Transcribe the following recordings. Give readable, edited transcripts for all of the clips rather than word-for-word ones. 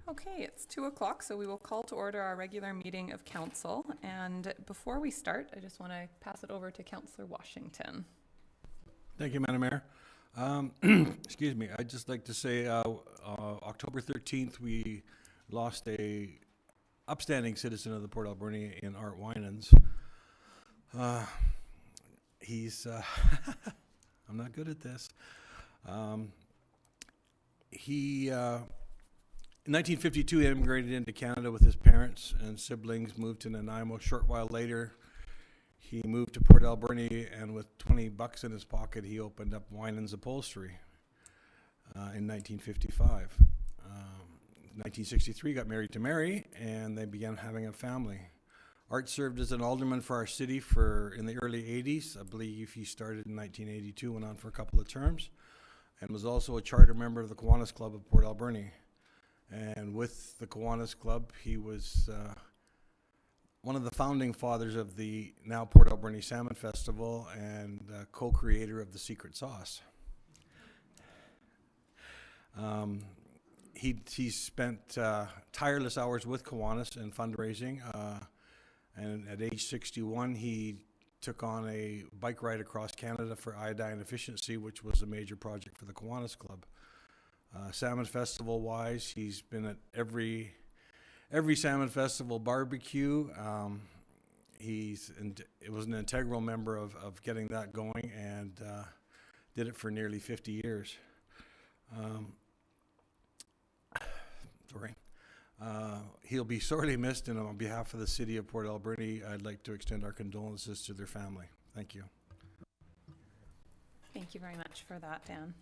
Okay, it's 2 o'clock, so we will call to order our regular meeting of council. And before we start, I just want to pass it over to Councillor Washington. Thank you, Madam Mayor. Excuse me. I'd just like to say October 13th, we lost a upstanding citizen of the Port Alberni in Art Winans. He's, I'm not good at this. In 1952, he immigrated into Canada with his parents and siblings, moved to Nanaimo. A short while later, he moved to Port Alberni, and with $20 in his pocket, he opened up Winans Upholstery in 1955. 1963, got married to Mary, and they began having a family. Art served as an alderman for our city in the early 80s. I believe he started in 1982, went on for a couple of terms, and was also a charter member of the Kiwanis Club of Port Alberni. And with the Kiwanis Club, he was one of the founding fathers of the now Port Alberni Salmon Festival and co-creator of the Secret Sauce. He spent tireless hours with Kiwanis in fundraising, and at age 61, he took on a bike ride across Canada for iodine efficiency, which was a major project for the Kiwanis Club. Salmon Festival wise, he's been at every Salmon Festival barbecue. It was an integral member of getting that going, and did it for nearly 50 years. He'll be sorely missed, and on behalf of the city of Port Alberni, I'd like to extend our condolences to their family. Thank you. Thank you very much for that, Dan.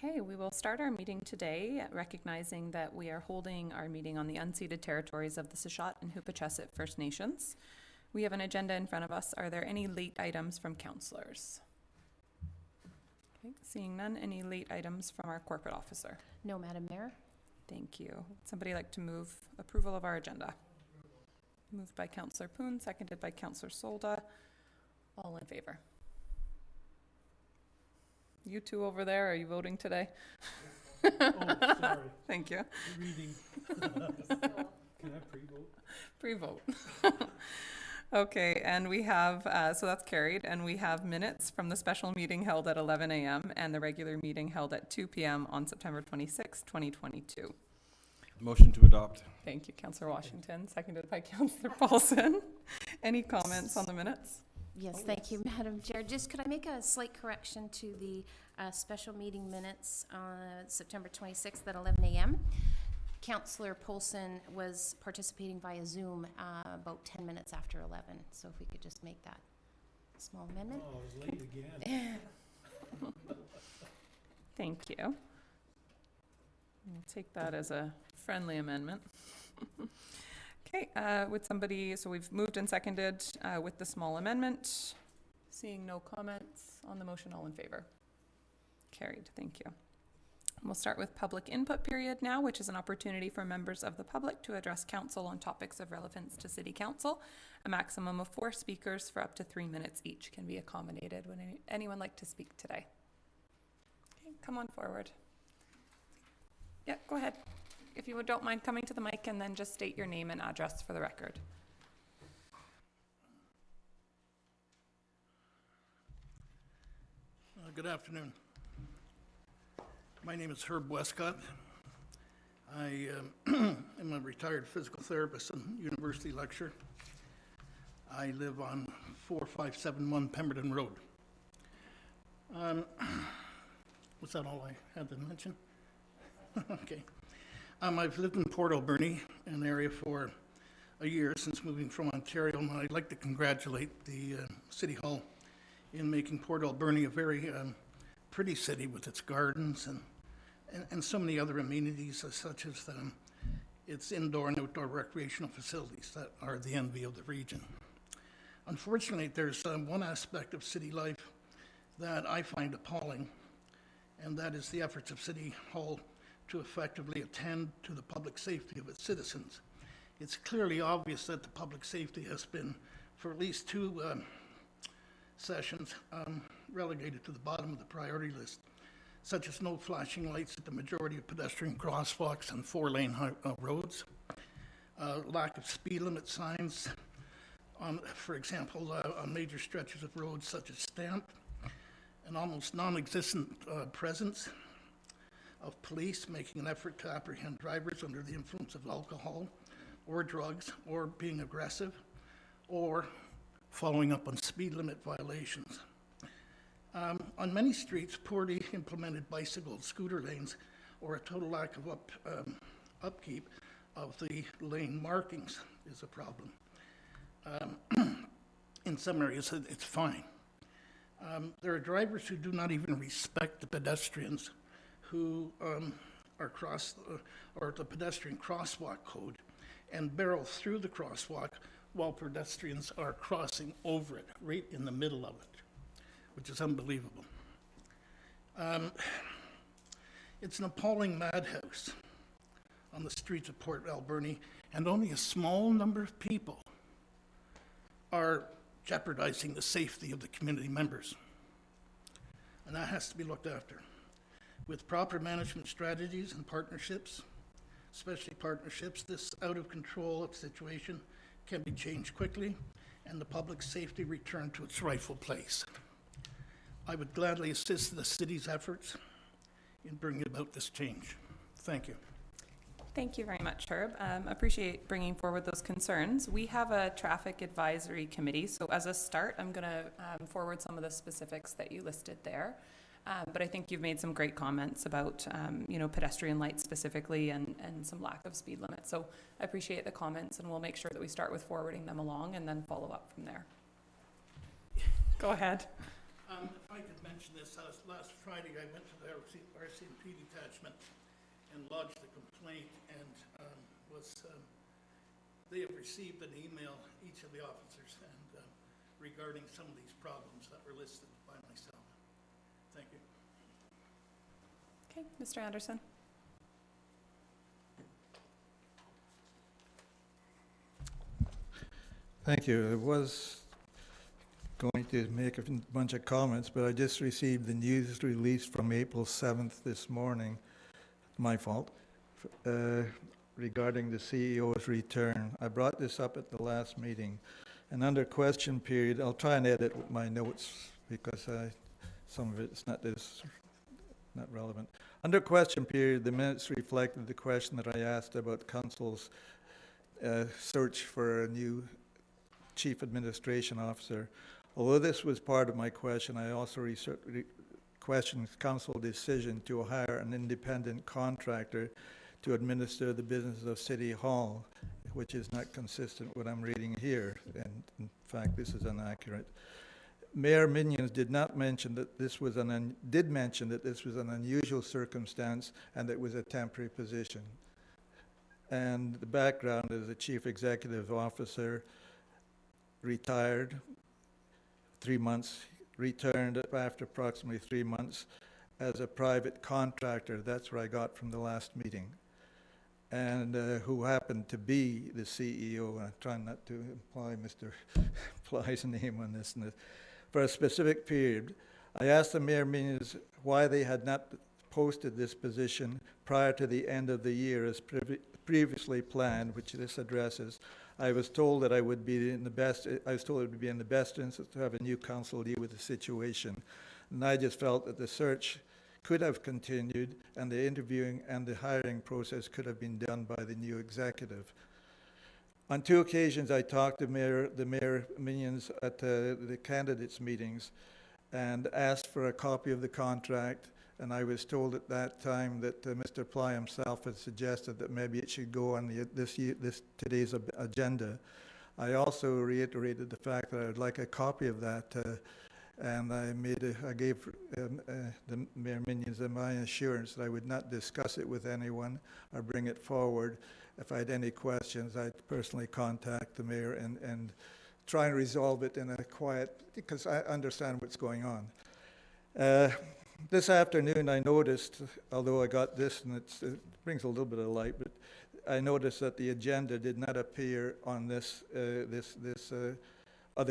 Okay, we will start our meeting today recognizing that we are holding our meeting on the unceded territories of the Sishat and Hupachesit First Nations. We have an agenda in front of us. Are there any late items from councillors? Okay, seeing none, any late items from our corporate officer? No, Madam Mayor. Thank you. Would somebody like to move approval of our agenda? Moved by Councillor Poon, seconded by Councillor Solda. All in favor? You two over there, are you voting today? Oh, sorry. Thank you. Reading. Can I pre-vote? Pre-vote. Okay, and we have, so that's carried, and we have minutes from the special meeting held at 11 a.m. and the regular meeting held at 2 p.m. on September 26, 2022. Motion to adopt. Thank you, Councillor Washington, seconded by Councillor Paulson. Any comments on the minutes? Yes, thank you, Madam Chair. Just could I make a slight correction to the special meeting minutes on September 26th at 11 a.m.? Councillor Paulson was participating via Zoom about 10 minutes after 11. So if we could just make that small amendment. Oh, I was late again. Thank you. We'll take that as a friendly amendment. Okay, would somebody, so we've moved and seconded with the small amendment. Seeing no comments on the motion, all in favor? Carried, thank you. We'll start with public input period now, which is an opportunity for members of the public to address council on topics of relevance to City Council. A maximum of 4 speakers for up to 3 minutes each can be accommodated. Would anyone like to speak today? Okay, come on forward. Yeah, go ahead. If you don't mind coming to the mic and then just state your name and address for the record. Good afternoon. My name is Herb Westcott. I am a retired physical therapist and university lecturer. I live on 4571 Pemberton Road. Was that all I had to mention? Okay. I've lived in Port Alberni, an area, for a year since moving from Ontario, and I'd like to congratulate the City Hall in making Port Alberni a very pretty city with its gardens and so many other amenities, such as its indoor and outdoor recreational facilities that are the envy of the region. Unfortunately, there's one aspect of city life that I find appalling, and that is the efforts of City Hall to effectively attend to the public safety of its citizens. It's clearly obvious that the public safety has been, for at least 2 sessions, relegated to the bottom of the priority list. such as no flashing lights at the majority of pedestrian crosswalks and four-lane roads, lack of speed limit signs on, for example, on major stretches of roads such as Stamp, an almost non-existent presence of police making an effort to apprehend drivers under the influence of alcohol or drugs, or being aggressive, or following up on speed limit violations. On many streets, poorly implemented bicycle and scooter lanes, or a total lack of upkeep of the lane markings is a problem. In some areas, it's fine. There are drivers who do not even respect the pedestrians who are or the pedestrian crosswalk code, and barrel through the crosswalk while pedestrians are crossing over it, right in the middle of it, which is unbelievable. It's an appalling madhouse on the streets of Port Alberni, and only a small number of people are jeopardizing the safety of the community members. And that has to be looked after. With proper management strategies and partnerships, especially partnerships, this out-of-control situation can be changed quickly and the public safety returned to its rightful place. I would gladly assist the city's efforts in bringing about this change. Thank you. Thank you very much, Herb. Appreciate bringing forward those concerns. We have a traffic advisory committee, so as a start, I'm going to forward some of the specifics that you listed there. But I think you've made some great comments about, pedestrian lights specifically and some lack of speed limits. So I appreciate the comments, and we'll make sure that we start with forwarding them along and then follow up from there. Go ahead. If I could mention this, last Friday I went to the RCMP detachment and lodged a complaint, and they have received an email, each of the officers, and regarding some of these problems that were listed by myself. Thank you. Okay, Mr. Anderson. Thank you. I was going to make a bunch of comments, but I just received the news release from April 7th this morning, my fault, regarding the CEO's return. I brought this up at the last meeting, and under question period, I'll try and edit my notes because some of it's not relevant. Under question period, the minutes reflected the question that I asked about council's search for a new chief administration officer. Although this was part of my question, I also questioned council's decision to hire an independent contractor to administer the business of City Hall, which is not consistent with what I'm reading here, and in fact, this is inaccurate. Mayor Minions did mention that this was an unusual circumstance and that it was a temporary position. And the background is the chief executive officer retired 3 months, returned after approximately 3 months as a private contractor. That's what I got from the last meeting. And who happened to be the CEO, and I'm trying not to imply Mr. Ply's name on this, for a specific period. I asked the Mayor Minions why they had not posted this position prior to the end of the year as previously planned, which this addresses. I was told that it would be in the best interest to have a new council deal with the situation. And I just felt that the search could have continued and the interviewing and the hiring process could have been done by the new executive. On 2 occasions, I talked to the Mayor Minions at the candidates' meetings and asked for a copy of the contract, and I was told at that time that Mr. Ply himself had suggested that maybe it should go on today's agenda. I also reiterated the fact that I would like a copy of that, and I gave the Mayor Minions my assurance that I would not discuss it with anyone or bring it forward. If I had any questions, I'd personally contact the mayor and try and resolve it in a quiet, because I understand what's going on. This afternoon I noticed, although I got this and it brings a little bit of light, but I noticed that the agenda did not appear on the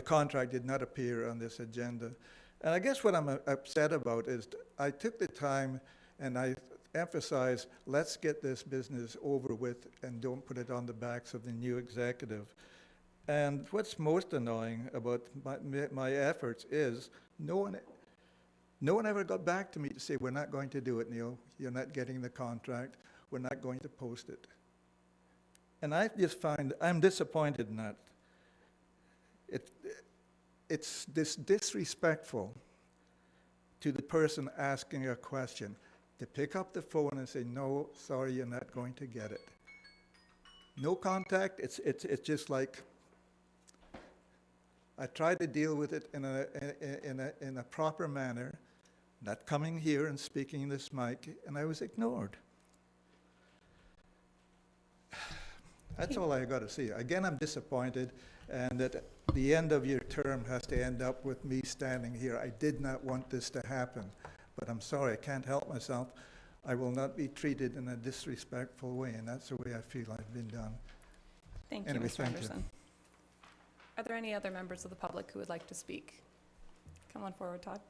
contract did not appear on this agenda. And I guess what I'm upset about is I took the time and I emphasized, let's get this business over with and don't put it on the backs of the new executive. And what's most annoying about my efforts is no one ever got back to me to say, we're not going to do it, Neil. You're not getting the contract. We're not going to post it. And I just find, I'm disappointed in that. It's disrespectful to the person asking a question to pick up the phone and say, no, sorry, you're not going to get it. No contact, it's just like, I tried to deal with it in a proper manner, not coming here and speaking in this mic, and I was ignored. That's all I got to say. Again, I'm disappointed, and that the end of your term has to end up with me standing here. I did not want this to happen, but I'm sorry, I can't help myself. I will not be treated in a disrespectful way, and that's the way I feel I've been done. Thank you, Anyway, Mr. thank you. Anderson. Are there any other members of the public who would like to speak? Come on forward, Todd.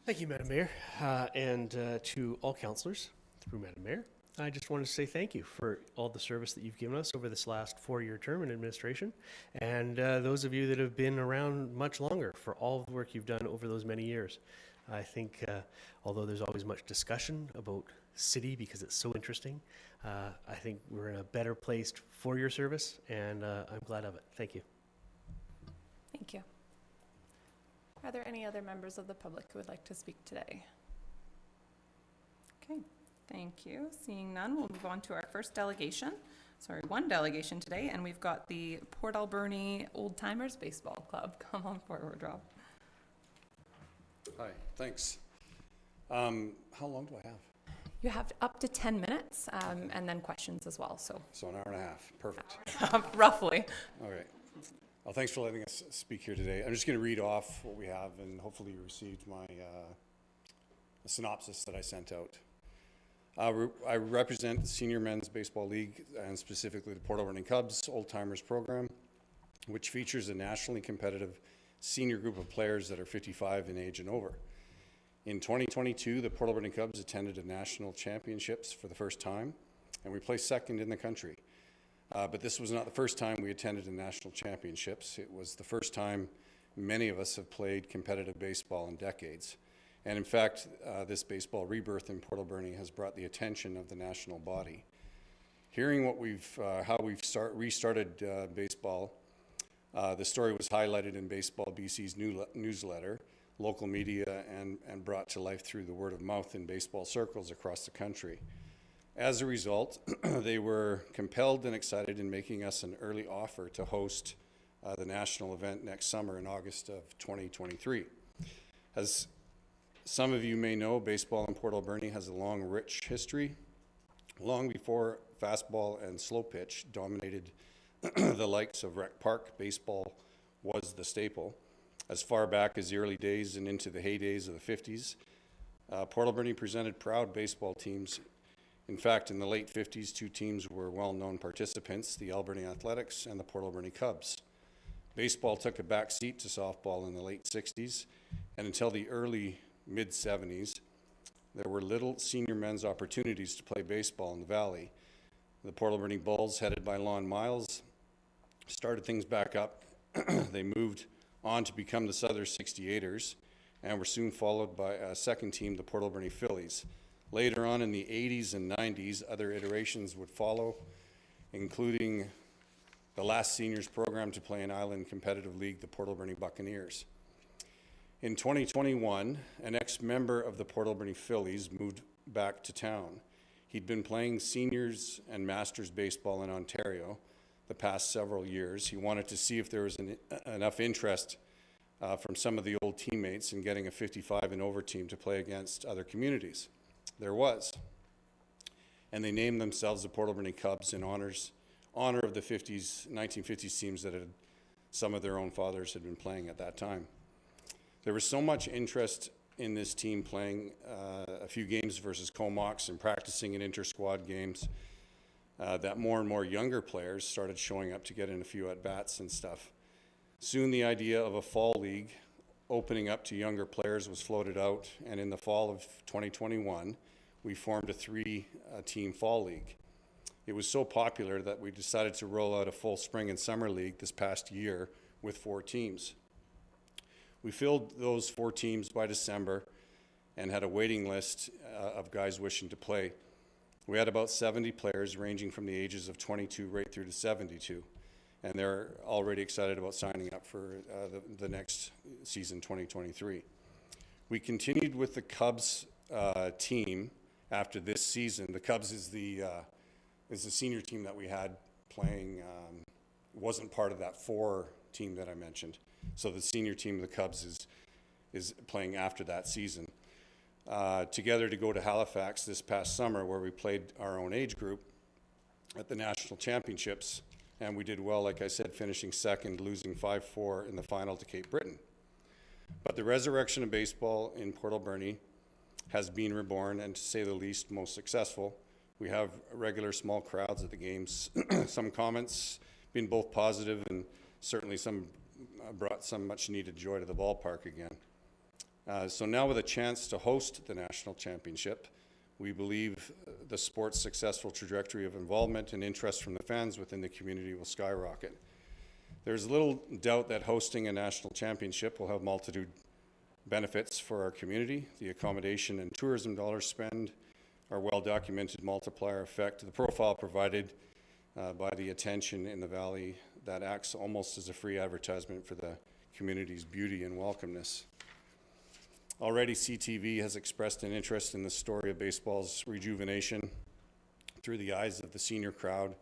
Thank you, Madam Mayor, and to all councillors through Madam Mayor. I just wanted to say thank you for all the service that you've given us over this last 4-year term in administration, and those of you that have been around much longer for all the work you've done over those many years. I think, although there's always much discussion about city because it's so interesting, I think we're in a better place for your service, and I'm glad of it. Thank you. Thank you. Are there any other members of the public who would like to speak today? Okay, thank you. Seeing none, we'll move on to our first delegation. Sorry, one delegation today, and we've got the Port Alberni Old Timers Baseball Club. Come on forward, Rob. Hi, thanks. How long do I have? You have up to 10 minutes, and then questions as well, so So an hour and a half, perfect. roughly. All right. Well, thanks for letting us speak here today. I'm just going to read off what we have, and hopefully you received my synopsis that I sent out. I represent the Senior Men's Baseball League, and specifically the Port Alberni Cubs Old Timers program, which features a nationally competitive senior group of players that are 55 in age and over. In 2022, the Port Alberni Cubs attended a national championships for the first time, and we placed second in the country. But this was not the first time we attended a national championships. It was the first time many of us have played competitive baseball in decades. And in fact, this baseball rebirth in Port Alberni has brought the attention of the national body. Hearing what how we've restarted baseball, the story was highlighted in Baseball BC's newsletter, local media, and brought to life through the word of mouth in baseball circles across the country. As a result, they were compelled and excited in making us an early offer to host the national event next summer in August of 2023. As some of you may know, baseball in Port Alberni has a long, rich history. Long before fastball and slow pitch dominated the likes of Rec Park, baseball was the staple. As far back as the early days and into the heydays of the 50s, Port Alberni presented proud baseball teams. In fact, in the late 50s, two teams were well-known participants, the Alberni Athletics and the Port Alberni Cubs. Baseball took a back seat to softball in the late 60s, and until the early mid-70s, there were little senior men's opportunities to play baseball in the Valley. The Port Alberni Bulls, headed by Lon Miles, started things back up. They moved on to become the Southern 68ers, and were soon followed by a second team, the Port Alberni Phillies. Later on in the 80s and 90s, other iterations would follow, including the last seniors program to play an island competitive league, the Port Alberni Buccaneers. In 2021, an ex-member of the Port Alberni Phillies moved back to town. He'd been playing seniors and masters baseball in Ontario the past several years. He wanted to see if there was enough interest from some of the old teammates in getting a 55 and over team to play against other communities. There was. And they named themselves the Port Alberni Cubs in honor of the 1950s teams that some of their own fathers had been playing at that time. There was so much interest in this team playing a few games versus Comox and practicing in inter-squad games that more and more younger players started showing up to get in a few at-bats and stuff. Soon the idea of a fall league opening up to younger players was floated out, and in the fall of 2021, we formed a three-team fall league. It was so popular that we decided to roll out a full spring and summer league this past year with 4 teams. We filled those 4 teams by December and had a waiting list of guys wishing to play. We had about 70 players ranging from the ages of 22 right through to 72. And they're already excited about signing up for the next season, 2023. We continued with the Cubs team after this season. The Cubs is the senior team that we had playing, wasn't part of that 4 team that I mentioned. So the senior team of the Cubs is playing after that season. Together to go to Halifax this past summer, where we played our own age group at the national championships. And we did well, like I said, finishing second, losing 5-4 in the final to Cape Breton. But the resurrection of baseball in Port Alberni has been reborn, and to say the least, most successful. We have regular small crowds at the games. Some comments been both positive, and certainly some brought some much needed joy to the ballpark again. So now with a chance to host the national championship, we believe the sport's successful trajectory of involvement and interest from the fans within the community will skyrocket. There's little doubt that hosting a national championship will have multitude benefits for our community. The accommodation and tourism dollars spent are well-documented multiplier effect. The profile provided by the attention in the valley that acts almost as a free advertisement for the community's beauty and welcomeness. Already, CTV has expressed an interest in the story of baseball's rejuvenation through the eyes of the senior crowd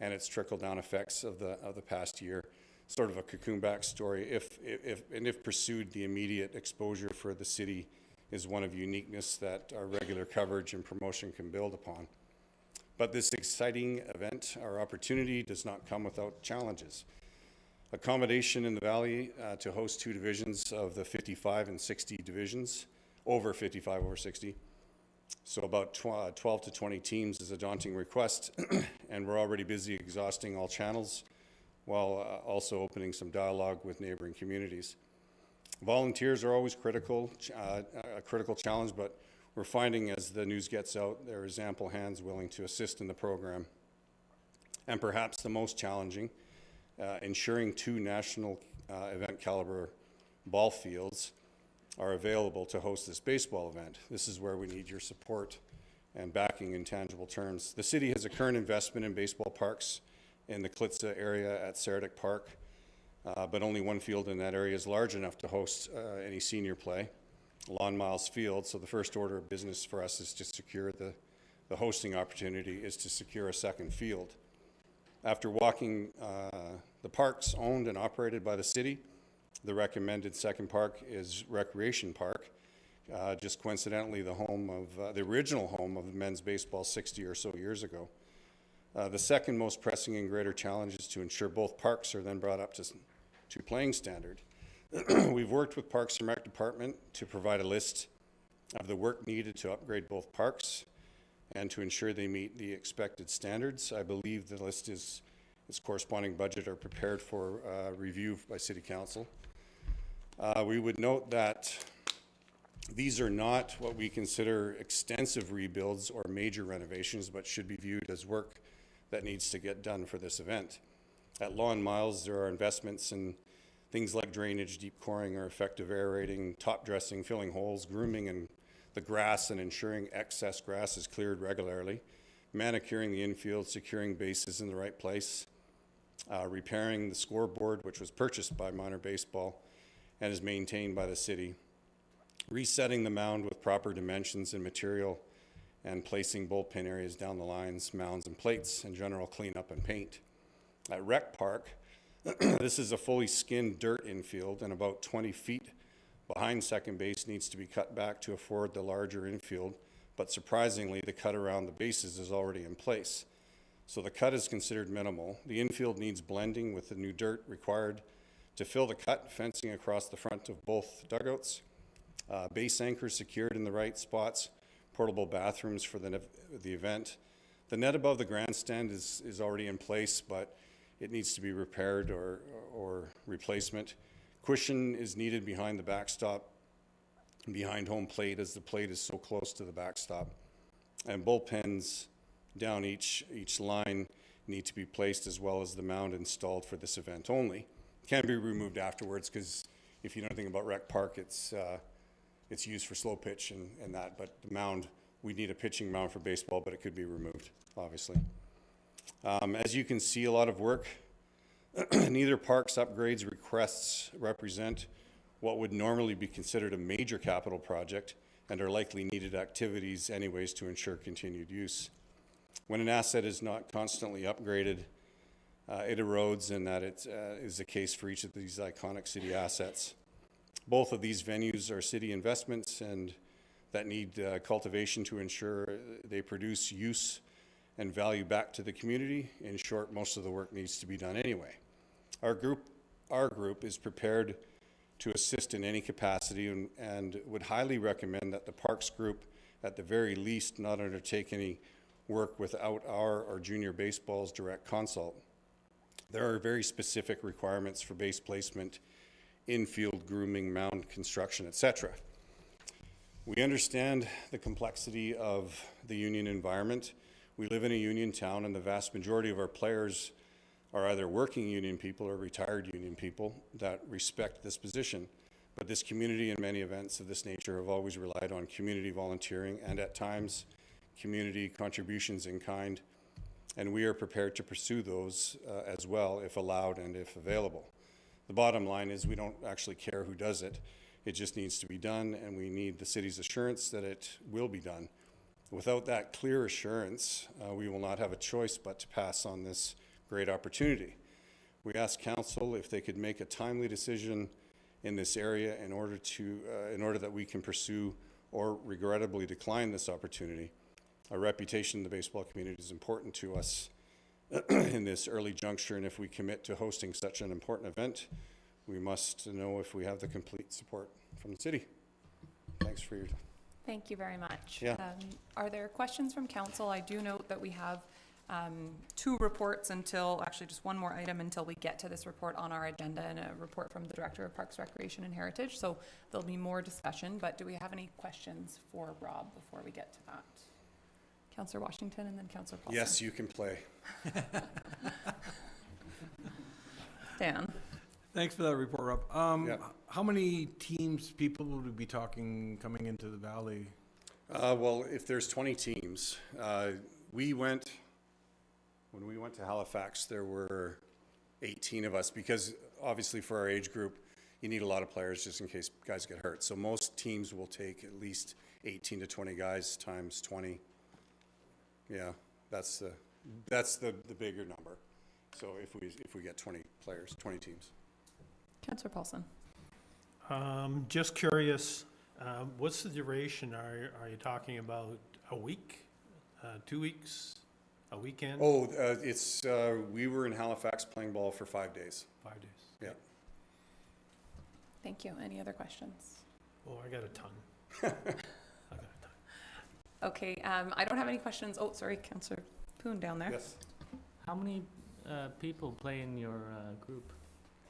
and its trickle-down effects of the past year. Sort of a cocoon back story. If pursued, the immediate exposure for the city is one of uniqueness that our regular coverage and promotion can build upon. But this exciting event, our opportunity, does not come without challenges. Accommodation in the valley to host 2 divisions of the 55 and 60 divisions, over 55, over 60. So about 12 to 20 teams is a daunting request, and we're already busy exhausting all channels while also opening some dialogue with neighboring communities. Volunteers are always critical, a critical challenge, but we're finding as the news gets out, there is ample hands willing to assist in the program. And perhaps the most challenging, ensuring 2 national event caliber ball fields are available to host this baseball event. This is where we need your support and backing in tangible terms. The city has a current investment in baseball parks in the Klitsa area at Sardic Park, but only 1 field in that area is large enough to host any senior play, Lawn Miles Field. So the first order of business for us is to secure the hosting opportunity is to secure a 2nd field. After walking the parks owned and operated by the city, the recommended 2nd park is Recreation Park, just coincidentally the home of the original home of men's baseball 60 or so years ago. The second most pressing and greater challenge is to ensure both parks are then brought up to playing standard. We've worked with Parks and Rec Department to provide a list of the work needed to upgrade both parks and to ensure they meet the expected standards. I believe the list its corresponding budget are prepared for review by City Council. We would note that these are not what we consider extensive rebuilds or major renovations, but should be viewed as work that needs to get done for this event. At Lawn Miles, there are investments in things like drainage, deep coring or effective aerating, top dressing, filling holes, grooming and the grass and ensuring excess grass is cleared regularly, manicuring the infield, securing bases in the right place, repairing the scoreboard, which was purchased by minor baseball and is maintained by the city, resetting the mound with proper dimensions and material, and placing bullpen areas down the lines, mounds and plates, and general cleanup and paint. At Rec Park, this is a fully skinned dirt infield, and about 20 feet behind second base needs to be cut back to afford the larger infield, but surprisingly, the cut around the bases is already in place. So the cut is considered minimal. The infield needs blending with the new dirt required to fill the cut, fencing across the front of both dugouts, base anchors secured in the right spots, portable bathrooms for the event. The net above the grandstand is already in place, but it needs to be repaired or replacement. Cushion is needed behind the backstop, behind home plate, as the plate is so close to the backstop. And bullpens down each line need to be placed, as well as the mound installed for this event only. Can be removed afterwards, because if you know anything about Rec Park, it's used for slow pitch and that, but the mound, we need a pitching mound for baseball, but it could be removed, obviously. As you can see, a lot of work. Neither park's upgrades requests represent what would normally be considered a major capital project and are likely needed activities anyways to ensure continued use. When an asset is not constantly upgraded, it erodes, and that is the case for each of these iconic city assets. Both of these venues are city investments and that need cultivation to ensure they produce use and value back to the community. In short, most of the work needs to be done anyway. Our group is prepared to assist in any capacity and would highly recommend that the Parks Group, at the very least, not undertake any work without our or junior baseball's direct consult. There are very specific requirements for base placement, infield grooming, mound construction, etc. We understand the complexity of the union environment. We live in a union town, and the vast majority of our players are either working union people or retired union people that respect this position. But this community and many events of this nature have always relied on community volunteering and at times community contributions in kind, and we are prepared to pursue those as well if allowed and if available. The bottom line is we don't actually care who does it. It just needs to be done, and we need the city's assurance that it will be done. Without that clear assurance, we will not have a choice but to pass on this great opportunity. We ask council if they could make a timely decision in this area in order that we can pursue or regrettably decline this opportunity. Our reputation in the baseball community is important to us in this early juncture, and if we commit to hosting such an important event, we must know if we have the complete support from the city. Thanks for your time. Thank you very much. Yeah. Are there questions from council? I do note that we have two reports actually just one more item until we get to this report on our agenda, and a report from the Director of Parks, Recreation and Heritage. So there'll be more discussion, but do we have any questions for Rob before we get to that? Councillor Washington and then Councillor Paulson. Yes, you can play. Dan. Thanks for that report, Rob. Yeah. How many teams, people would we be talking coming into the valley? Well, if there's 20 teams, when we went to Halifax, there were 18 of us, because obviously for our age group, you need a lot of players just in case guys get hurt. So most teams will take at least 18 to 20 guys times 20. Yeah, that's the bigger number. So if we get 20 players, 20 teams. Councillor Paulson. Just curious, what's the duration? Are you talking about a week, 2 weeks, a weekend? Oh, we were in Halifax playing ball for 5 days. 5 days. Yeah. Thank you. Any other questions? Oh, I got a ton. I got a ton. Okay, I don't have any questions. Oh, sorry, Councillor Poon down there. Yes. How many people play in your group?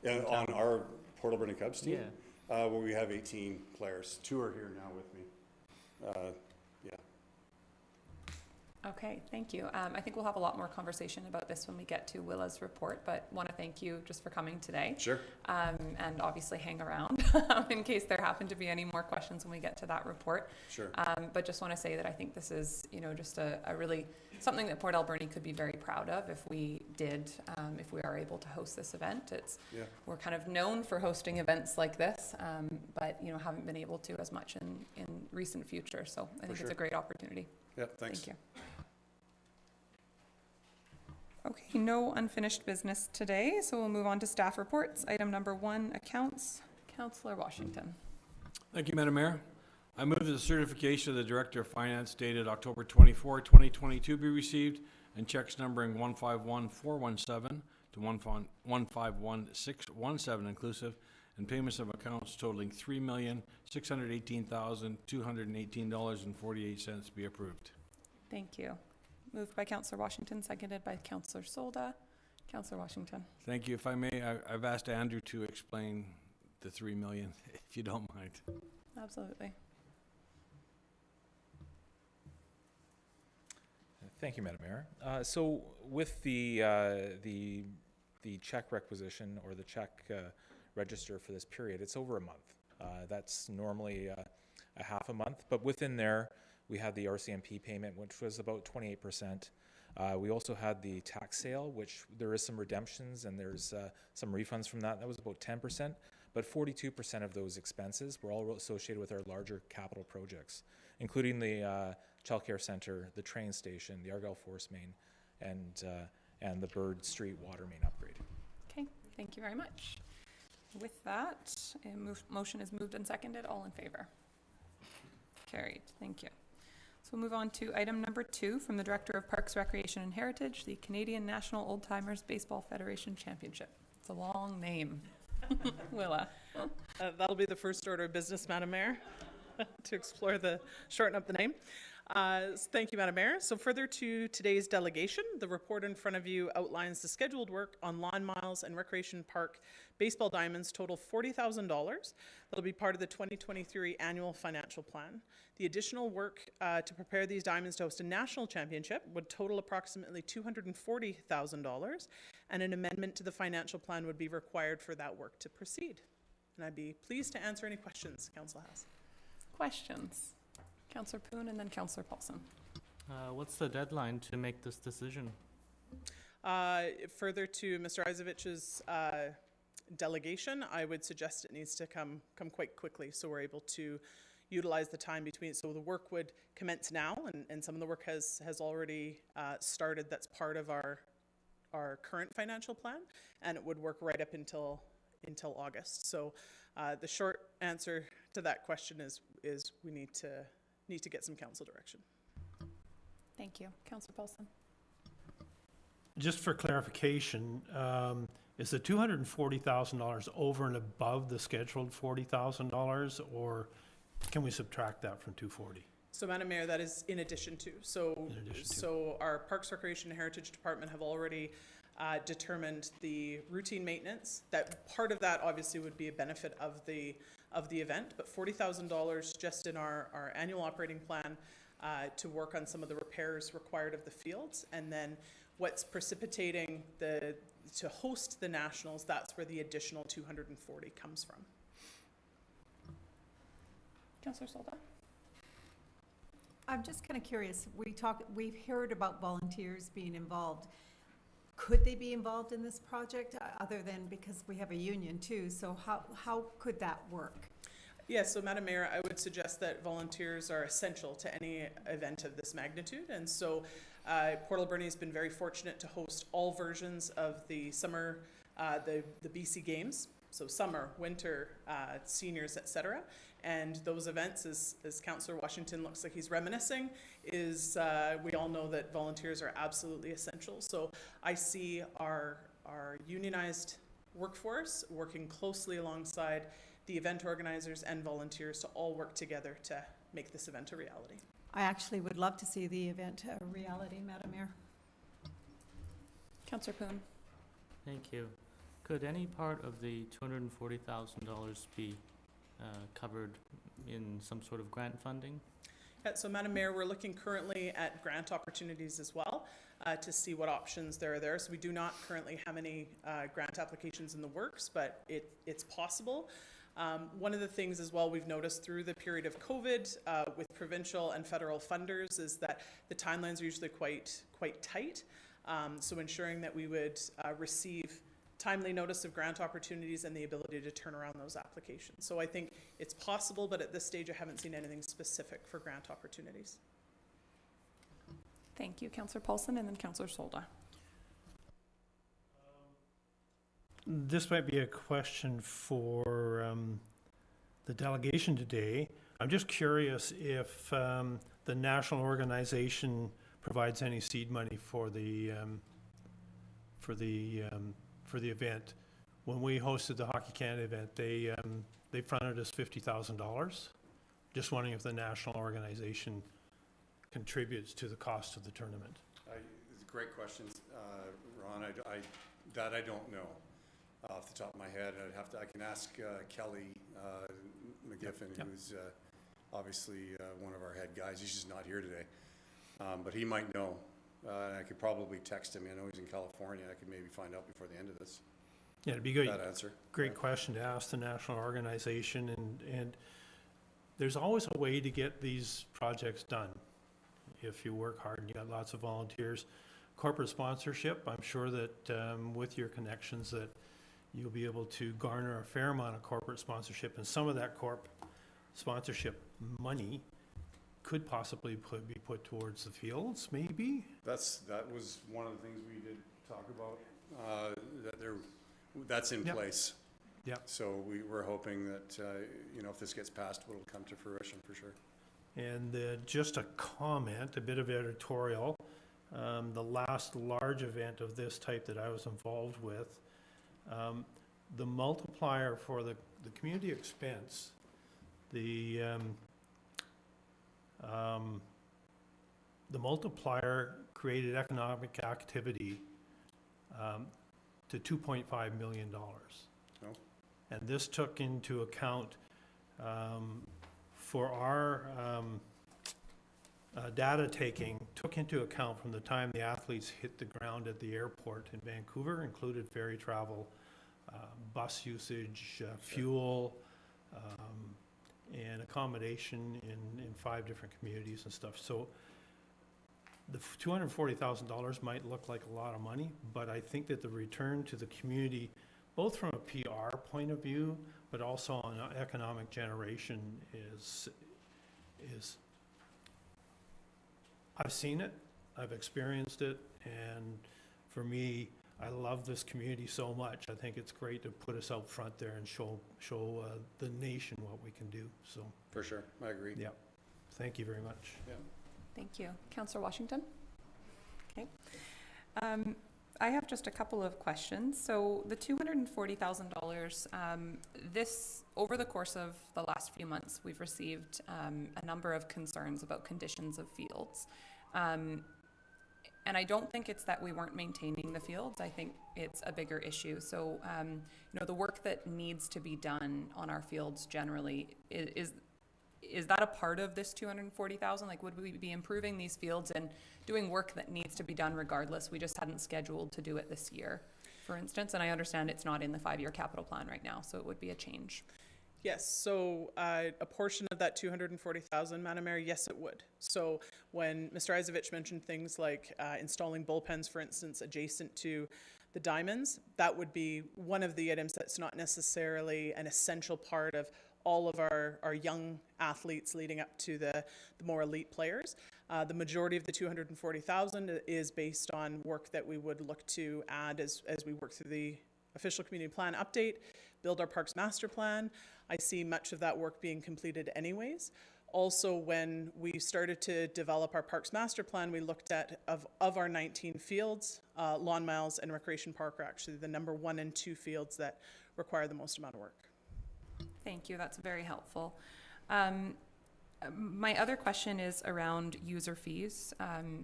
Yeah, on our Port Alberni Cubs team? Yeah. Well, we have 18 players. 2 are here now with me. Yeah. Okay, thank you. I think we'll have a lot more conversation about this when we get to Willa's report, but want to thank you just for coming today. Sure. And obviously hang around in case there happen to be any more questions when we get to that report. Sure. But just want to say that I think this is, just a really something that Port Alberni could be very proud of if we are able to host this event. We're kind of known for hosting events like this, but haven't been able to as much in recent future. So I think it's a great opportunity. Yeah, thanks. Thank you. Okay, no unfinished business today, so we'll move on to staff reports. Item number 1, accounts. Councillor Washington. Thank you, Madam Mayor. I move that the certification of the Director of Finance dated October 24, 2022 be received, and checks numbering 151417 to 151617 inclusive, and payments of accounts totaling $3,618,218.48 be approved. Thank you. Moved by Councillor Washington, seconded by Councillor Solda. Councillor Washington. Thank you. If I may, I've asked Andrew to explain the 3 million, if you don't mind. Absolutely. Thank you, Madam Mayor. So with the check requisition or the check register for this period, it's over a month. That's normally a half a month, but within there, we had the RCMP payment, which was about 28%. We also had the tax sale, which there is some redemptions and there's some refunds from that. That was about 10%, but 42% of those expenses were all associated with our larger capital projects, including the childcare center, the train station, the Argyle Force Main, and the Bird Street water main upgrade. Okay, thank you very much. With that, motion is moved and seconded. All in favor? Carried. Thank you. So we'll move on to item number 2 from the Director of Parks, Recreation and Heritage, the Canadian National Old Timers Baseball Federation Championship. It's a long name. Willa. That'll be the first order of business, Madam Mayor, to explore shorten up the name. Thank you, Madam Mayor. So further to today's delegation, the report in front of you outlines the scheduled work on lawn miles and recreation park baseball diamonds total $40,000. That'll be part of the 2023 annual financial plan. The additional work to prepare these diamonds to host a national championship would total approximately $240,000, and an amendment to the financial plan would be required for that work to proceed. And I'd be pleased to answer any questions Council has. Questions? Councillor Poon and then Councillor Paulson. What's the deadline to make this decision? Further to Mr. Izovich's delegation, I would suggest it needs to come quite quickly so we're able to utilize the time between. So the work would commence now, and some of the work has already started. That's part of our current financial plan, and it would work right up until August. So the short answer to that question is we need to get some council direction. Thank you. Councillor Paulson. Just for clarification, is the $240,000 over and above the scheduled $40,000, or can we subtract that from 240? So, Madam Mayor, that is in addition to. So our Parks, Recreation and Heritage Department have already determined the routine maintenance. That part of that obviously would be a benefit of the event, but $40,000 just in our annual operating plan to work on some of the repairs required of the fields, and then what's precipitating to host the nationals, that's where the additional 240 comes from. Councillor Solda. I'm just kind of curious. We've heard about volunteers being involved. Could they be involved in this project other than because we have a union too? So how could that work? Yes, so Madam Mayor, I would suggest that volunteers are essential to any event of this magnitude. And so Port Alberni has been very fortunate to host all versions of the summer, the BC Games. So summer, winter, seniors, etc. And those events, as Councillor Washington looks like he's reminiscing, is we all know that volunteers are absolutely essential. So I see our unionized workforce working closely alongside the event organizers and volunteers to all work together to make this event a reality. I actually would love to see the event a reality, Madam Mayor. Councillor Poon. Thank you. Could any part of the $240,000 be covered in some sort of grant funding? Yeah, so Madam Mayor, we're looking currently at grant opportunities as well to see what options there are there. So we do not currently have any grant applications in the works, but it's possible. One of the things as well we've noticed through the period of COVID with provincial and federal funders is that the timelines are usually quite tight. So ensuring that we would receive timely notice of grant opportunities and the ability to turn around those applications. So I think it's possible, but at this stage I haven't seen anything specific for grant opportunities. Thank you, Councillor Paulson, and then Councillor Solda. This might be a question for the delegation today. I'm just curious if the national organization provides any seed money for the event. When we hosted the Hockey Canada event, they fronted us $50,000. Just wondering if the national organization contributes to the cost of the tournament. Great questions, Ron. I That I don't know off the top of my head. I can ask Kelly McGiffin, Yep. who's obviously one of our head guys. He's just not here today. But he might know. I could probably text him. I know he's in California. I could maybe find out before the end of this, Yeah, it'd be good. that answer. Great question to ask the national organization, and there's always a way to get these projects done. If you work hard and you got lots of volunteers. Corporate sponsorship, I'm sure that with your connections that you'll be able to garner a fair amount of corporate sponsorship, and some of that corp sponsorship money could possibly be put towards the fields, maybe? That was one of the things we did talk about, that's in Yep. place. Yep. So we're hoping that, if this gets passed, it'll come to fruition for sure. And just a comment, a bit of editorial, the last large event of this type that I was involved with, the multiplier for the community expense, the multiplier created economic activity to $2.5 million. Oh. And this took into account for our data taking, took into account from the time the athletes hit the ground at the airport in Vancouver, included ferry travel, bus usage, fuel, and accommodation in 5 different communities and stuff. So the $240,000 might look like a lot of money, but I think that the return to the community, both from a PR point of view, but also on economic generation is I've seen it, I've experienced it, and for me, I love this community so much. I think it's great to put us out front there and show the nation what we can do. So, For sure, I agree. yeah, thank you very much. Yeah. Thank you. Councillor Washington? Okay. I have just a couple of questions. So the $240,000, this, over the course of the last few months, we've received a number of concerns about conditions of fields. And I don't think it's that we weren't maintaining the fields. I think it's a bigger issue. So, the work that needs to be done on our fields generally, is that a part of this 240,000? Like, would we be improving these fields and doing work that needs to be done regardless? We just hadn't scheduled to do it this year, for instance. And I understand it's not in the 5-year capital plan right now, so it would be a change. Yes, so a portion of that 240,000, Madam Mayor, yes, it would. So when Mr. Izovich mentioned things like installing bullpens, for instance, adjacent to the diamonds, that would be one of the items that's not necessarily an essential part of all of our young athletes leading up to the more elite players. The majority of the 240,000 is based on work that we would look to add as we work through the official community plan update, build our parks master plan. I see much of that work being completed anyways. Also, when we started to develop our parks master plan, we looked at, of our 19 fields, lawn miles and recreation park are actually the number 1 and 2 fields that require the most amount of work. Thank you. That's very helpful. My other question is around user fees.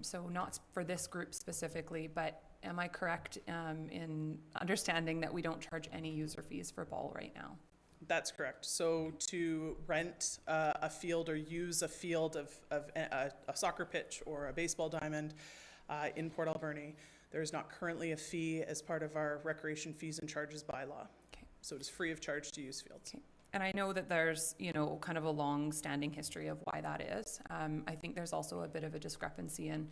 So not for this group specifically, but am I correct in understanding that we don't charge any user fees for ball right now? That's correct. So to rent a field or use a field of a soccer pitch or a baseball diamond in Port Alberni, there is not currently a fee as part of our recreation fees and charges bylaw. Okay. So it is free of charge to use fields. Okay. And I know that there's, kind of a long-standing history of why that is. I think there's also a bit of a discrepancy in,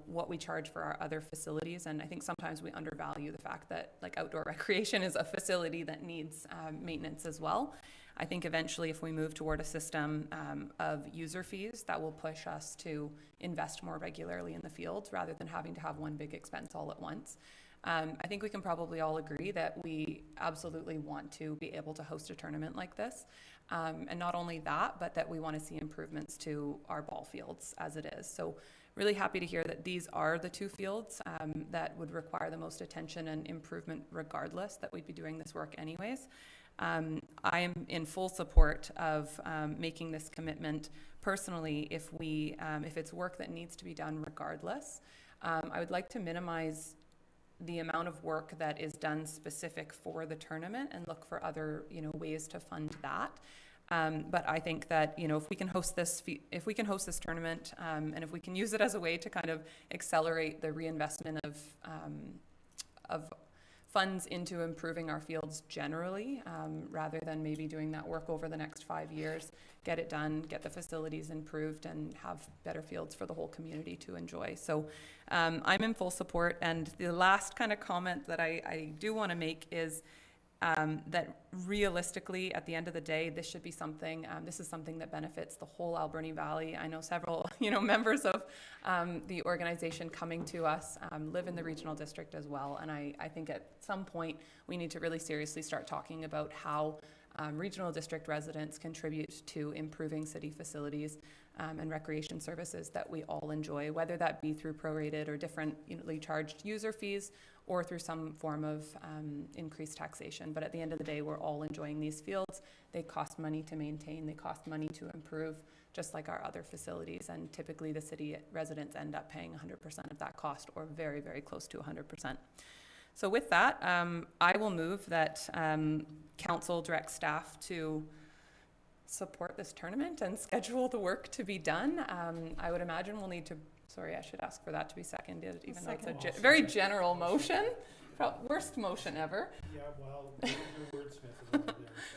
what we charge for our other facilities. And I think sometimes we undervalue the fact that, like, outdoor recreation is a facility that needs maintenance as well. I think eventually if we move toward a system of user fees, that will push us to invest more regularly in the fields rather than having to have one big expense all at once. I think we can probably all agree that we absolutely want to be able to host a tournament like this. And not only that, but that we want to see improvements to our ball fields as it is. So really happy to hear that these are the 2 fields that would require the most attention and improvement regardless, that we'd be doing this work anyways. I am in full support of making this commitment personally if it's work that needs to be done regardless. I would like to minimize the amount of work that is done specific for the tournament and look for other, ways to fund that. But I think that, if we can host this tournament, and if we can use it as a way to kind of accelerate the reinvestment of funds into improving our fields generally, rather than maybe doing that work over the next 5 years, get it done, get the facilities improved, and have better fields for the whole community to enjoy. So I'm in full support. And the last kind of comment that I do want to make is that realistically, at the end of the day, this should be something, this is something that benefits the whole Alberni Valley. I know several, members of the organization coming to us live in the regional district as well. And I think at some point, we need to really seriously start talking about how regional district residents contribute to improving city facilities and recreation services that we all enjoy, whether that be through prorated or differently charged user fees, or through some form of increased taxation. But at the end of the day, we're all enjoying these fields. They cost money to maintain, they cost money to improve, just like our other facilities. And typically the city residents end up paying 100% of that cost, or very, very close to 100%. So with that, I will move that council direct staff to support this tournament and schedule the work to be done. I would imagine we'll need to, sorry, I should ask for that to be seconded, even though it's a very general motion. Worst motion ever. Yeah, well, the wordsmith is over there.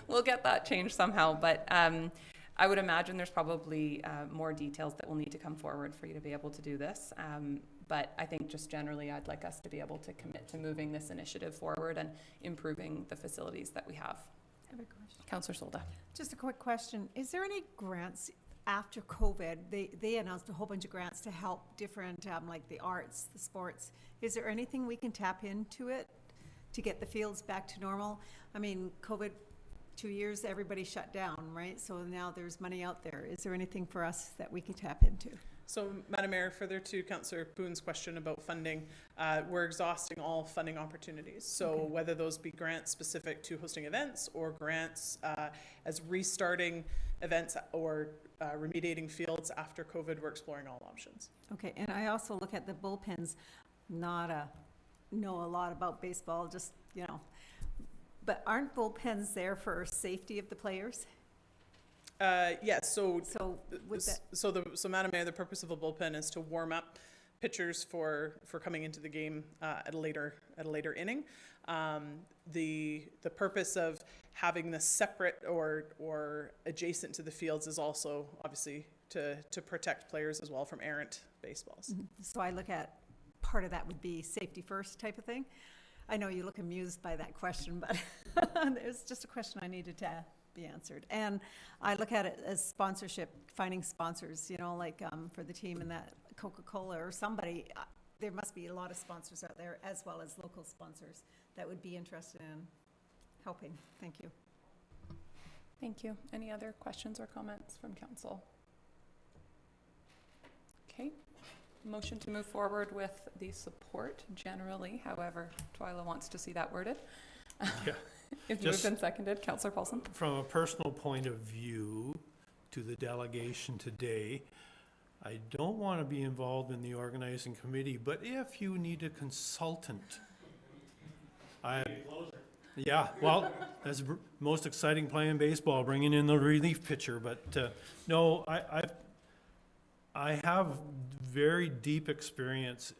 We'll get that changed somehow, but I would imagine there's probably more details that will need to come forward for you to be able to do this. But I think just generally, I'd like us to be able to commit to moving this initiative forward and improving the facilities that we have. I have a question. Councillor Solda. Just a quick question. Is there any grants after COVID? They announced a whole bunch of grants to help different, like the arts, the sports. Is there anything we can tap into it to get the fields back to normal? I mean, COVID, 2 years, everybody shut down, right? So now there's money out there. Is there anything for us that we can tap into? So, Madam Mayor, further to Councillor Boone's question about funding, we're exhausting all funding opportunities. So Okay. whether those be grants specific to hosting events, or grants as restarting events, or remediating fields after COVID, we're exploring all options. Okay, and I also look at the bullpens, know a lot about baseball, just, but aren't bullpens there for safety of the players? Yes, so With that, So Madam Mayor, the purpose of a bullpen is to warm up pitchers for coming into the game at a later inning. The purpose of having this separate or adjacent to the fields is also obviously to protect players as well from errant baseballs. so I look at, part of that would be safety first type of thing. I know you look amused by that question, but it's just a question I needed to be answered. And I look at it as sponsorship, finding sponsors, like for the team, and that Coca-Cola or somebody, there must be a lot of sponsors out there, as well as local sponsors that would be interested in helping. Thank you. Thank you. Any other questions or comments from council? Okay. Motion to move forward with the support generally, however Twyla wants to see that worded. Yeah. It's Just- moved and seconded. Councillor Paulson. From a personal point of view to the delegation today, I don't want to be involved in the organizing committee, but if you need a consultant, yeah, well, that's the most exciting play in baseball, bringing in the relief pitcher. But no, I have very deep experience,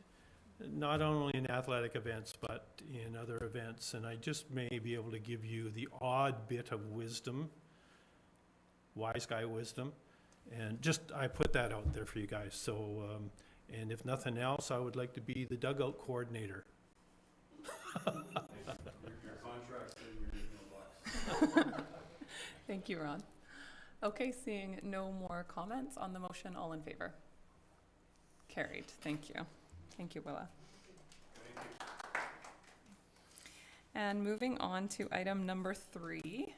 not only in athletic events, but in other events, and I just may be able to give you the odd bit of wisdom, wise guy wisdom, and just, I put that out there for you guys. So, and if nothing else, I would like to be the dugout coordinator. Thank you, Ron. Okay, seeing no more comments on the motion, all in favor? Carried. Thank you. Thank you, Willa. And moving on to item number 3.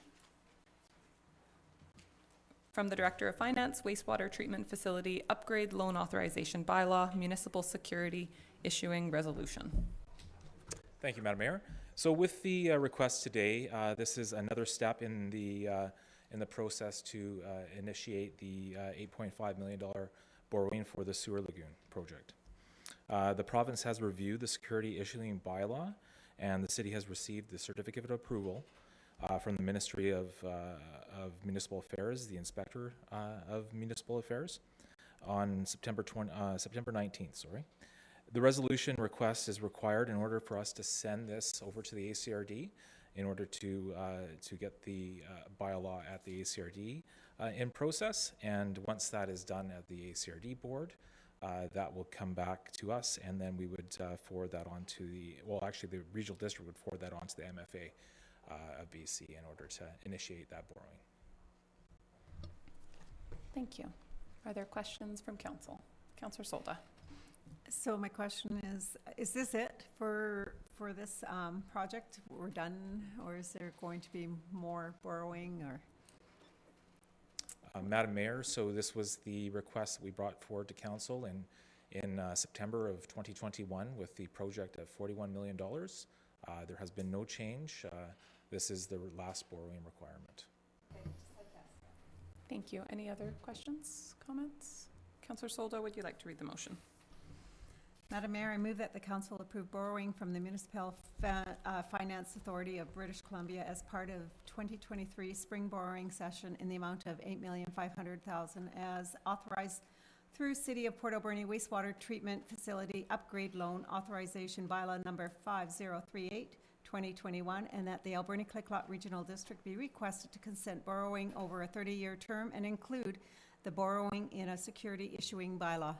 From the Director of Finance, Wastewater Treatment Facility Upgrade Loan Authorization Bylaw, Municipal Security Issuing Resolution. Thank you, Madam Mayor. So with the request today, this is another step in the process to initiate the $8.5 million borrowing for the sewer lagoon project. The province has reviewed the security issuing bylaw, and the city has received the certificate of approval from the Ministry of Municipal Affairs, the Inspector of Municipal Affairs, on September 19th. Sorry. The resolution request is required in order for us to send this over to the ACRD in order to get the bylaw at the ACRD in process. And once that is done at the ACRD board, that will come back to us, and then we would forward that on to the regional district would forward that on to the MFA of BC in order to initiate that borrowing. Thank you. Are there questions from council? Councillor Solda. So my question is this it for this project? We're done, or is there going to be more borrowing, or? Madam Mayor, so this was the request that we brought forward to council in September of 2021 with the project of $41 million. There has been no change. This is the last borrowing requirement. Thank you. Any other questions, comments? Councillor Solda, would you like to read the motion? Madam Mayor, I move that the council approve borrowing from the Municipal Finance Authority of British Columbia as part of 2023 spring borrowing session in the amount of $8,500,000 as authorized through City of Port Alberni Wastewater Treatment Facility Upgrade Loan Authorization Bylaw Number 5038, 2021, and that the Alberni-Clicklock Regional District be requested to consent borrowing over a 30-year term and include the borrowing in a security issuing bylaw.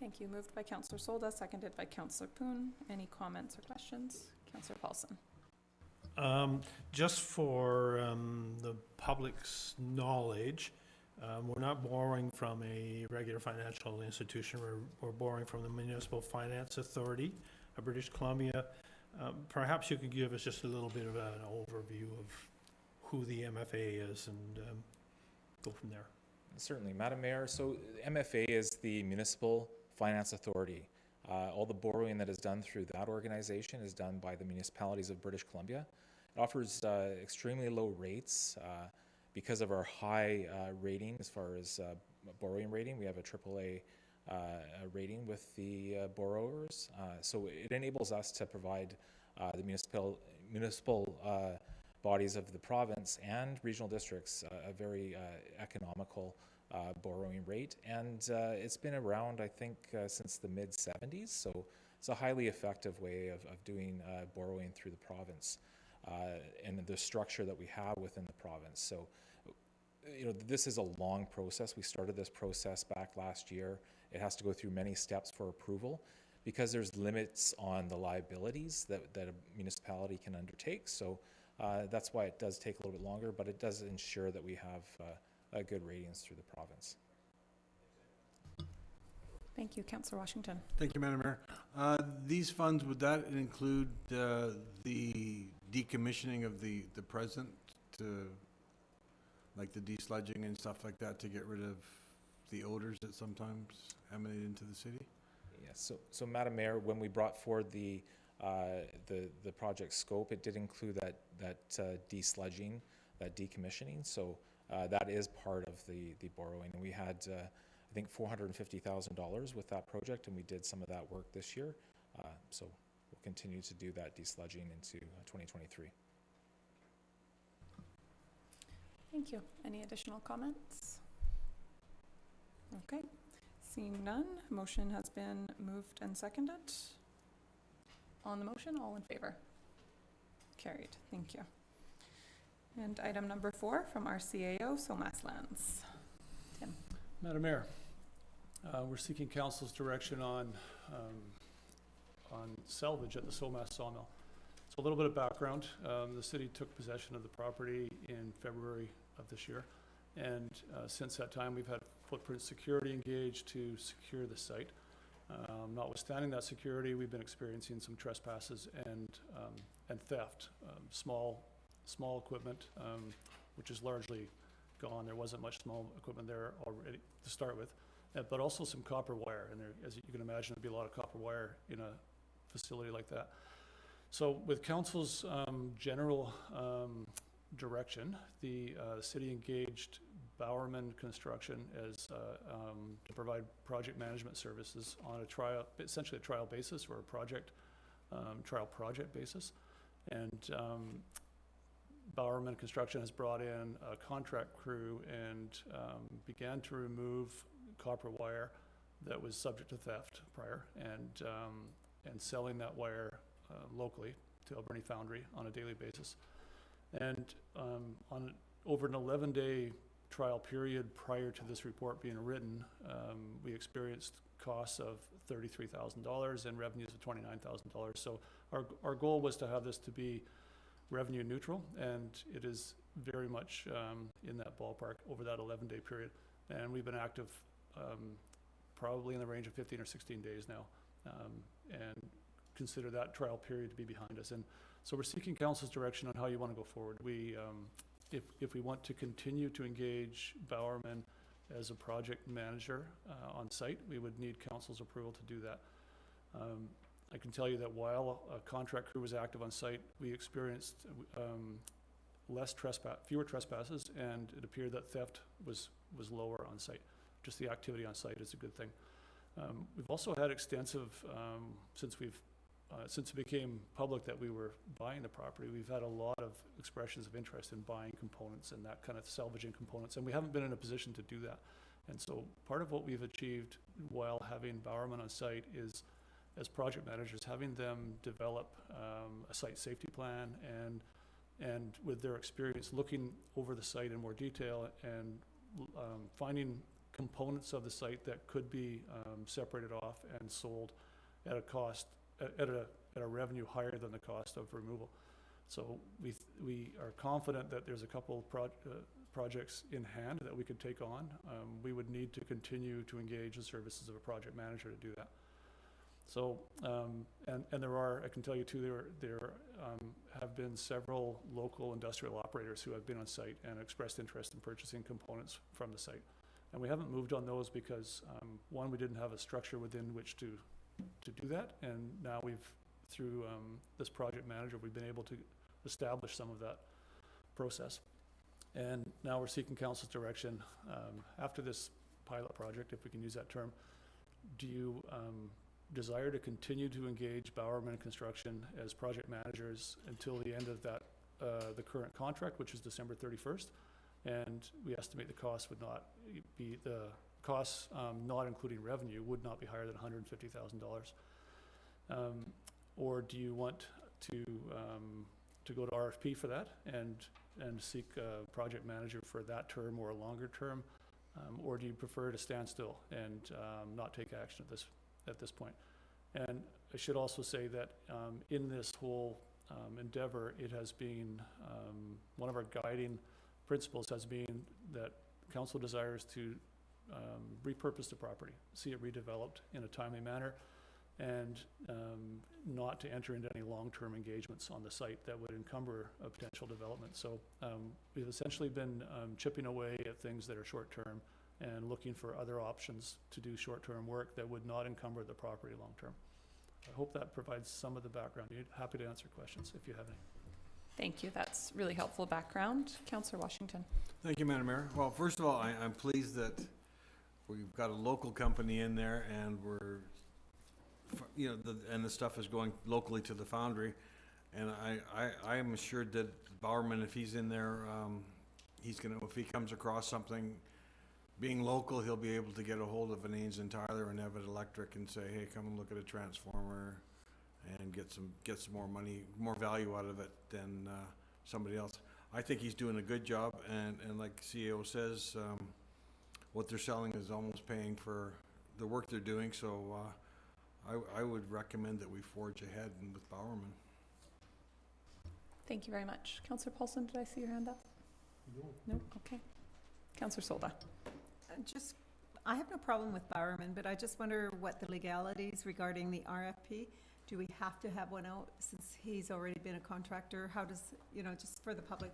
Thank you. Moved by Councillor Solda, seconded by Councillor Poon. Any comments or questions? Councillor Paulson. Just for the public's knowledge, we're not borrowing from a regular financial institution. We're borrowing from the Municipal Finance Authority of British Columbia. Perhaps you could give us just a little bit of an overview of who the MFA is and go from there. Certainly, Madam Mayor. So MFA is the Municipal Finance Authority. All the borrowing that is done through that organization is done by the municipalities of British Columbia. It offers extremely low rates because of our high rating as far as borrowing rating. We have a AAA rating with the borrowers. So it enables us to provide the municipal bodies of the province and regional districts a very economical borrowing rate, and it's been around, I think, since the mid-70s, so it's a highly effective way of doing borrowing through the province and the structure that we have within the province. So, this is a long process. We started this process back last year. It has to go through many steps for approval because there's limits on the liabilities that a municipality can undertake. So that's why it does take a little bit longer, but it does ensure that we have good ratings through the province. Thank you. Councillor Washington. Thank you, Madam Mayor. These funds, would that include the decommissioning of the present, to like the desludging and stuff like that, to get rid of the odors that sometimes emanate into the city? Yes. So Madam Mayor, when we brought forward the project scope, it did include that desludging, that decommissioning. So that is part of the borrowing. And we had, I think, $450,000 with that project, and we did some of that work this year. So we'll continue to do that desludging into 2023. Thank you. Any additional comments? Okay. Seeing none, motion has been moved and seconded. On the motion, all in favor? Carried. Thank you. And item number 4 from our CAO, Somas Lands. Tim. Madam Mayor, we're seeking council's direction on salvage at the Somas sawmill. So a little bit of background. The city took possession of the property in February of this year. And since that time, we've had footprint security engaged to secure the site. Notwithstanding that security, we've been experiencing some trespasses and theft. Small equipment, which is largely gone. There wasn't much small equipment there already to start with, but also some copper wire. And there, as you can imagine, there'd be a lot of copper wire in a facility like that. So with council's general direction, the city engaged Bowerman Construction as, to provide project management services on a trial, essentially a trial basis or a project, trial project basis. And Bowerman Construction has brought in a contract crew and began to remove copper wire that was subject to theft prior, and selling that wire locally to Alberni Foundry on a daily basis. And over an 11-day trial period prior to this report being written, we experienced costs of $33,000 and revenues of $29,000. So our goal was to have this to be revenue neutral, and it is very much in that ballpark over that 11-day period. And we've been active probably in the range of 15 or 16 days now, and consider that trial period to be behind us. And so we're seeking council's direction on how you want to go forward. We, if we want to continue to engage Bowerman as a project manager on site, we would need council's approval to do that. I can tell you that while a contract crew was active on site, we experienced fewer trespasses, and it appeared that theft was lower on site. Just the activity on site is a good thing. We've also had extensive, since it became public that we were buying the property, we've had a lot of expressions of interest in buying components and that kind of salvaging components, and we haven't been in a position to do that. And so part of what we've achieved while having Bowerman on site is, as project managers, having them develop a site safety plan, and with their experience looking over the site in more detail and finding components of the site that could be separated off and sold at a cost, at a revenue higher than the cost of removal. So we are confident that there's a couple projects in hand that we could take on. We would need to continue to engage the services of a project manager to do that. So, and there are, I can tell you too, there have been several local industrial operators who have been on site and expressed interest in purchasing components from the site. And we haven't moved on those because, one, we didn't have a structure within which to do that. And now we've, through this project manager, we've been able to establish some of that process. And now we're seeking council's direction. After this pilot project, if we can use that term, do you desire to continue to engage Bowerman Construction as project managers until the end of that, the current contract, which is December 31st? And we estimate the cost would not be, the costs, not including revenue, would not be higher than $150,000. Or do you want to go to RFP for that and seek a project manager for that term or a longer term? Or do you prefer to stand still and not take action at this point? And I should also say that in this whole endeavor, it has been one of our guiding principles has been that council desires to repurpose the property, see it redeveloped in a timely manner, and not to enter into any long-term engagements on the site that would encumber a potential development. So we've essentially been chipping away at things that are short-term and looking for other options to do short-term work that would not encumber the property long-term. I hope that provides some of the background. Happy to answer questions if you have any. Thank you. That's really helpful background. Councillor Washington. Thank you, Madam Mayor. Well, first of all, I'm pleased that we've got a local company in there, and we're, you know, and the stuff is going locally to the foundry. And I am assured that Bowerman, if he's in there, he's gonna, if he comes across something, being local, he'll be able to get a hold of an Ains and Tyler and Evatt Electric and say, hey, come and look at a transformer, and get some more money, more value out of it than somebody else. I think he's doing a good job, and like CEO says, what they're selling is almost paying for the work they're doing. So I would recommend that we forge ahead with Bowerman. Thank you very much. Councillor Paulson, did I see your hand up? No. Okay. Councillor Solda. I have no problem with Bowerman, but I just wonder what the legalities regarding the RFP. Do we have to have one out since he's already been a contractor? How does, you know, just for the public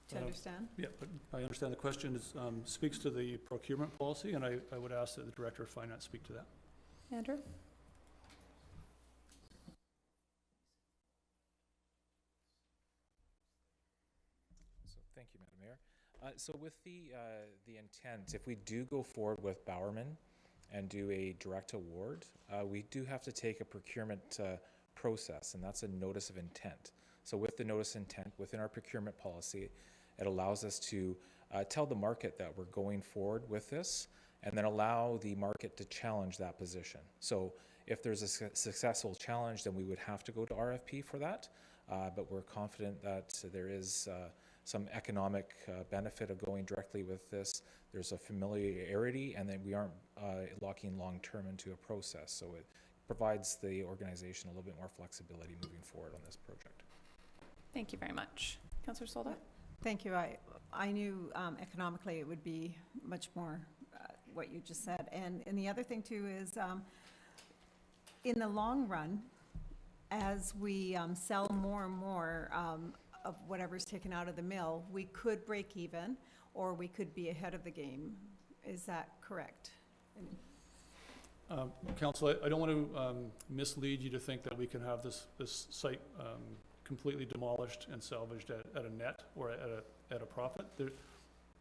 to understand? Yeah, but I understand the question is, speaks to the procurement policy, and I would ask that the Director of Finance speak to that. Andrew? So thank you, Madam Mayor. So with the intent, if we do go forward with Bowerman and do a direct award, we do have to take a procurement process, and that's a notice of intent. So with the notice of intent within our procurement policy, it allows us to tell the market that we're going forward with this, and then allow the market to challenge that position. So if there's a successful challenge, then we would have to go to RFP for that. But we're confident that there is some economic benefit of going directly with this. There's a familiarity, and then we aren't locking long-term into a process. So it provides the organization a little bit more flexibility moving forward on this project. Thank you very much. Councillor Solda? Thank you. I knew economically it would be much more what you just said. And the other thing too is in the long run, as we sell more and more of whatever's taken out of the mill, we could break even or we could be ahead of the game. Is that correct? Council, I don't want to mislead you to think that we can have this site completely demolished and salvaged at a net or at a profit.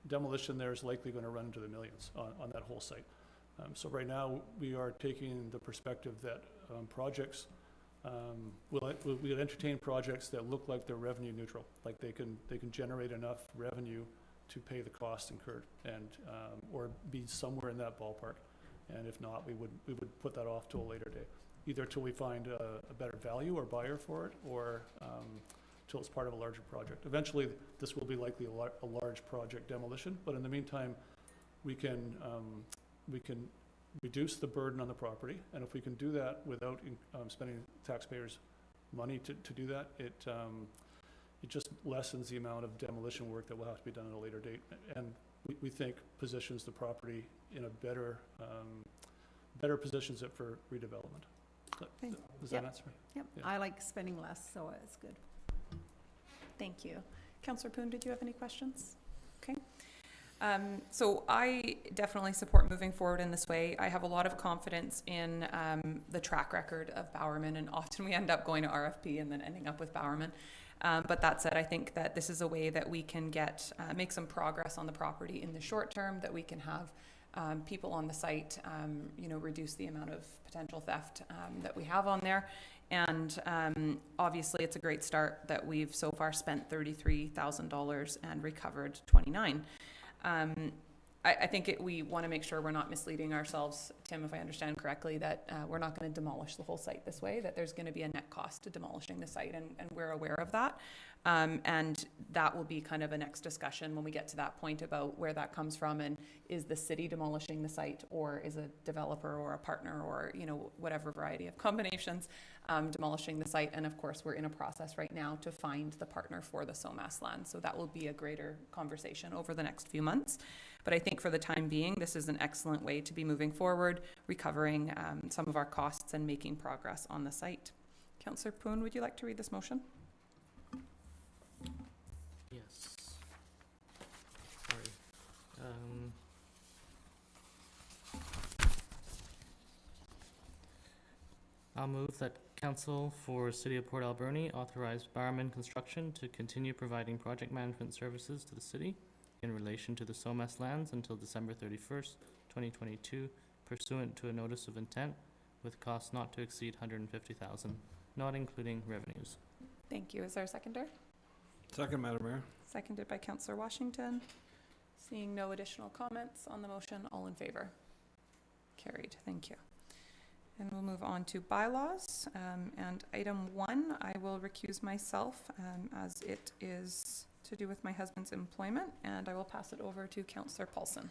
Demolition there is likely going to run into the millions on that whole site. So right now, we are taking the perspective that projects, we'll entertain projects that look like they're revenue neutral, like they can generate enough revenue to pay the cost incurred, and or be somewhere in that ballpark. And if not, we would put that off to a later day, either till we find a better value or buyer for it, or till it's part of a larger project. Eventually, this will be likely a large project demolition, but in the meantime, we can reduce the burden on the property, and if we can do that without spending taxpayers' money to do that, it just lessens the amount of demolition work that will have to be done at a later date, and we think positions the property in a better positions it for redevelopment. Does that answer me? Yep. Yeah. I like spending less, so it's good. Thank you. Councillor Poon, did you have any questions? Okay. So I definitely support moving forward in this way. I have a lot of confidence in the track record of Bowerman, and often we end up going to RFP and then ending up with Bowerman. But that said, I think that this is a way that we can make some progress on the property in the short term, that we can have people on the site, reduce the amount of potential theft that we have on there. And obviously, it's a great start that we've so far spent $33,000 and recovered $29,000. I think we want to make sure we're not misleading ourselves, Tim, if I understand correctly, that we're not going to demolish the whole site this way, that there's going to be a net cost to demolishing the site, and we're aware of that. And that will be kind of a next discussion when we get to that point about where that comes from, and is the city demolishing the site, or is a developer or a partner, or whatever variety of combinations demolishing the site. And of course, we're in a process right now to find the partner for the SOMAS land, so that will be a greater conversation over the next few months. But I think for the time being, this is an excellent way to be moving forward, recovering some of our costs and making progress on the site. Councillor Poon, would you like to read this motion? Yes. Sorry. I'll move that Council for City of Port Alberni authorize Bowerman Construction to continue providing project management services to the city in relation to the SOMAS lands until December 31st, 2022, pursuant to a notice of intent with costs not to exceed $150,000, not including revenues. Thank you. Is there a seconder? Second, Madam Mayor. Seconded by Councillor Washington. Seeing no additional comments on the motion, all in favor? Carried. Thank you. And we'll move on to bylaws. And item 1, I will recuse myself as it is to do with my husband's employment, and I will pass it over to Councillor Paulson.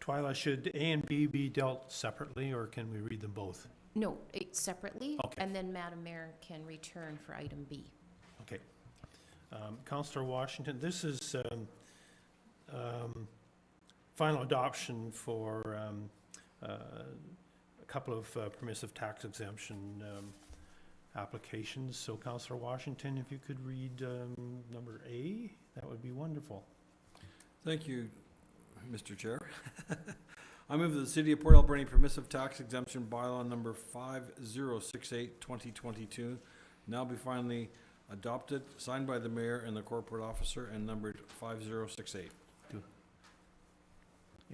Twyla, should A and B be dealt separately, or can we read them both? No, it's separately, Okay. and then Madam Mayor can return for item B. Okay. Councillor Washington, this is final adoption for a couple of permissive tax exemption applications. So Councillor Washington, if you could read number A, that would be wonderful. Thank you, Mr. Chair. I move that the City of Port Alberni permissive tax exemption bylaw number 5068, 2022 now be finally adopted, signed by the mayor and the corporate officer, and numbered 5068.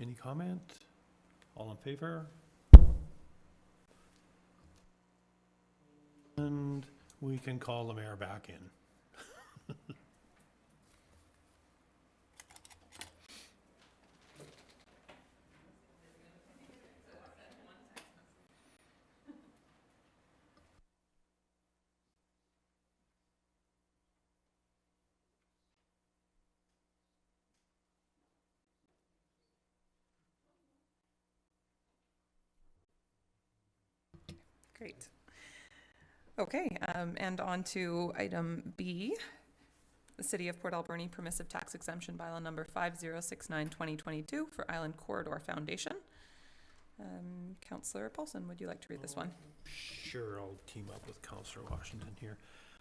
Any comment? All in favor? And we can call the mayor back in. Great. Okay, and on to item B, the City of Port Alberni permissive tax exemption bylaw number 5069, 2022 for Island Corridor Foundation. Councillor Paulson, would you like to read this one? Sure, I'll team up with Councillor Washington here.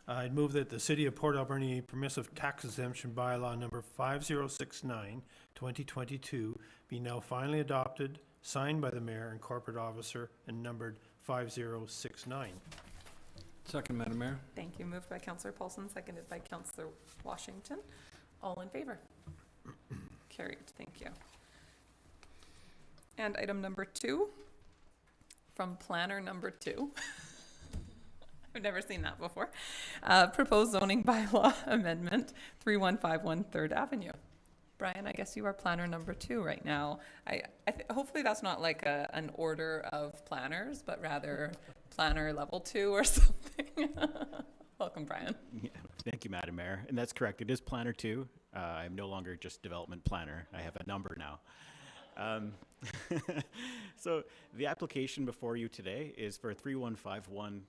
I'd move that the City of Port Alberni permissive tax exemption bylaw number 5069, 2022 be now finally adopted, signed by the mayor and corporate officer, and numbered 5069. Second, Madam Mayor. Thank you. Moved by Councillor Paulson, seconded by Councillor Washington. All in favor? Carried. Thank you. And item number 2, from planner number 2. I've never seen that before. Proposed zoning bylaw amendment 3151 3rd Avenue. Brian, I guess you are planner number 2 right now. Hopefully that's not like an order of planners, but rather planner level 2 or something. Welcome, Brian. Yeah, thank you, Madam Mayor. And that's correct. It is planner 2. I'm no longer just development planner. I have a number now. So the application before you today is for 3151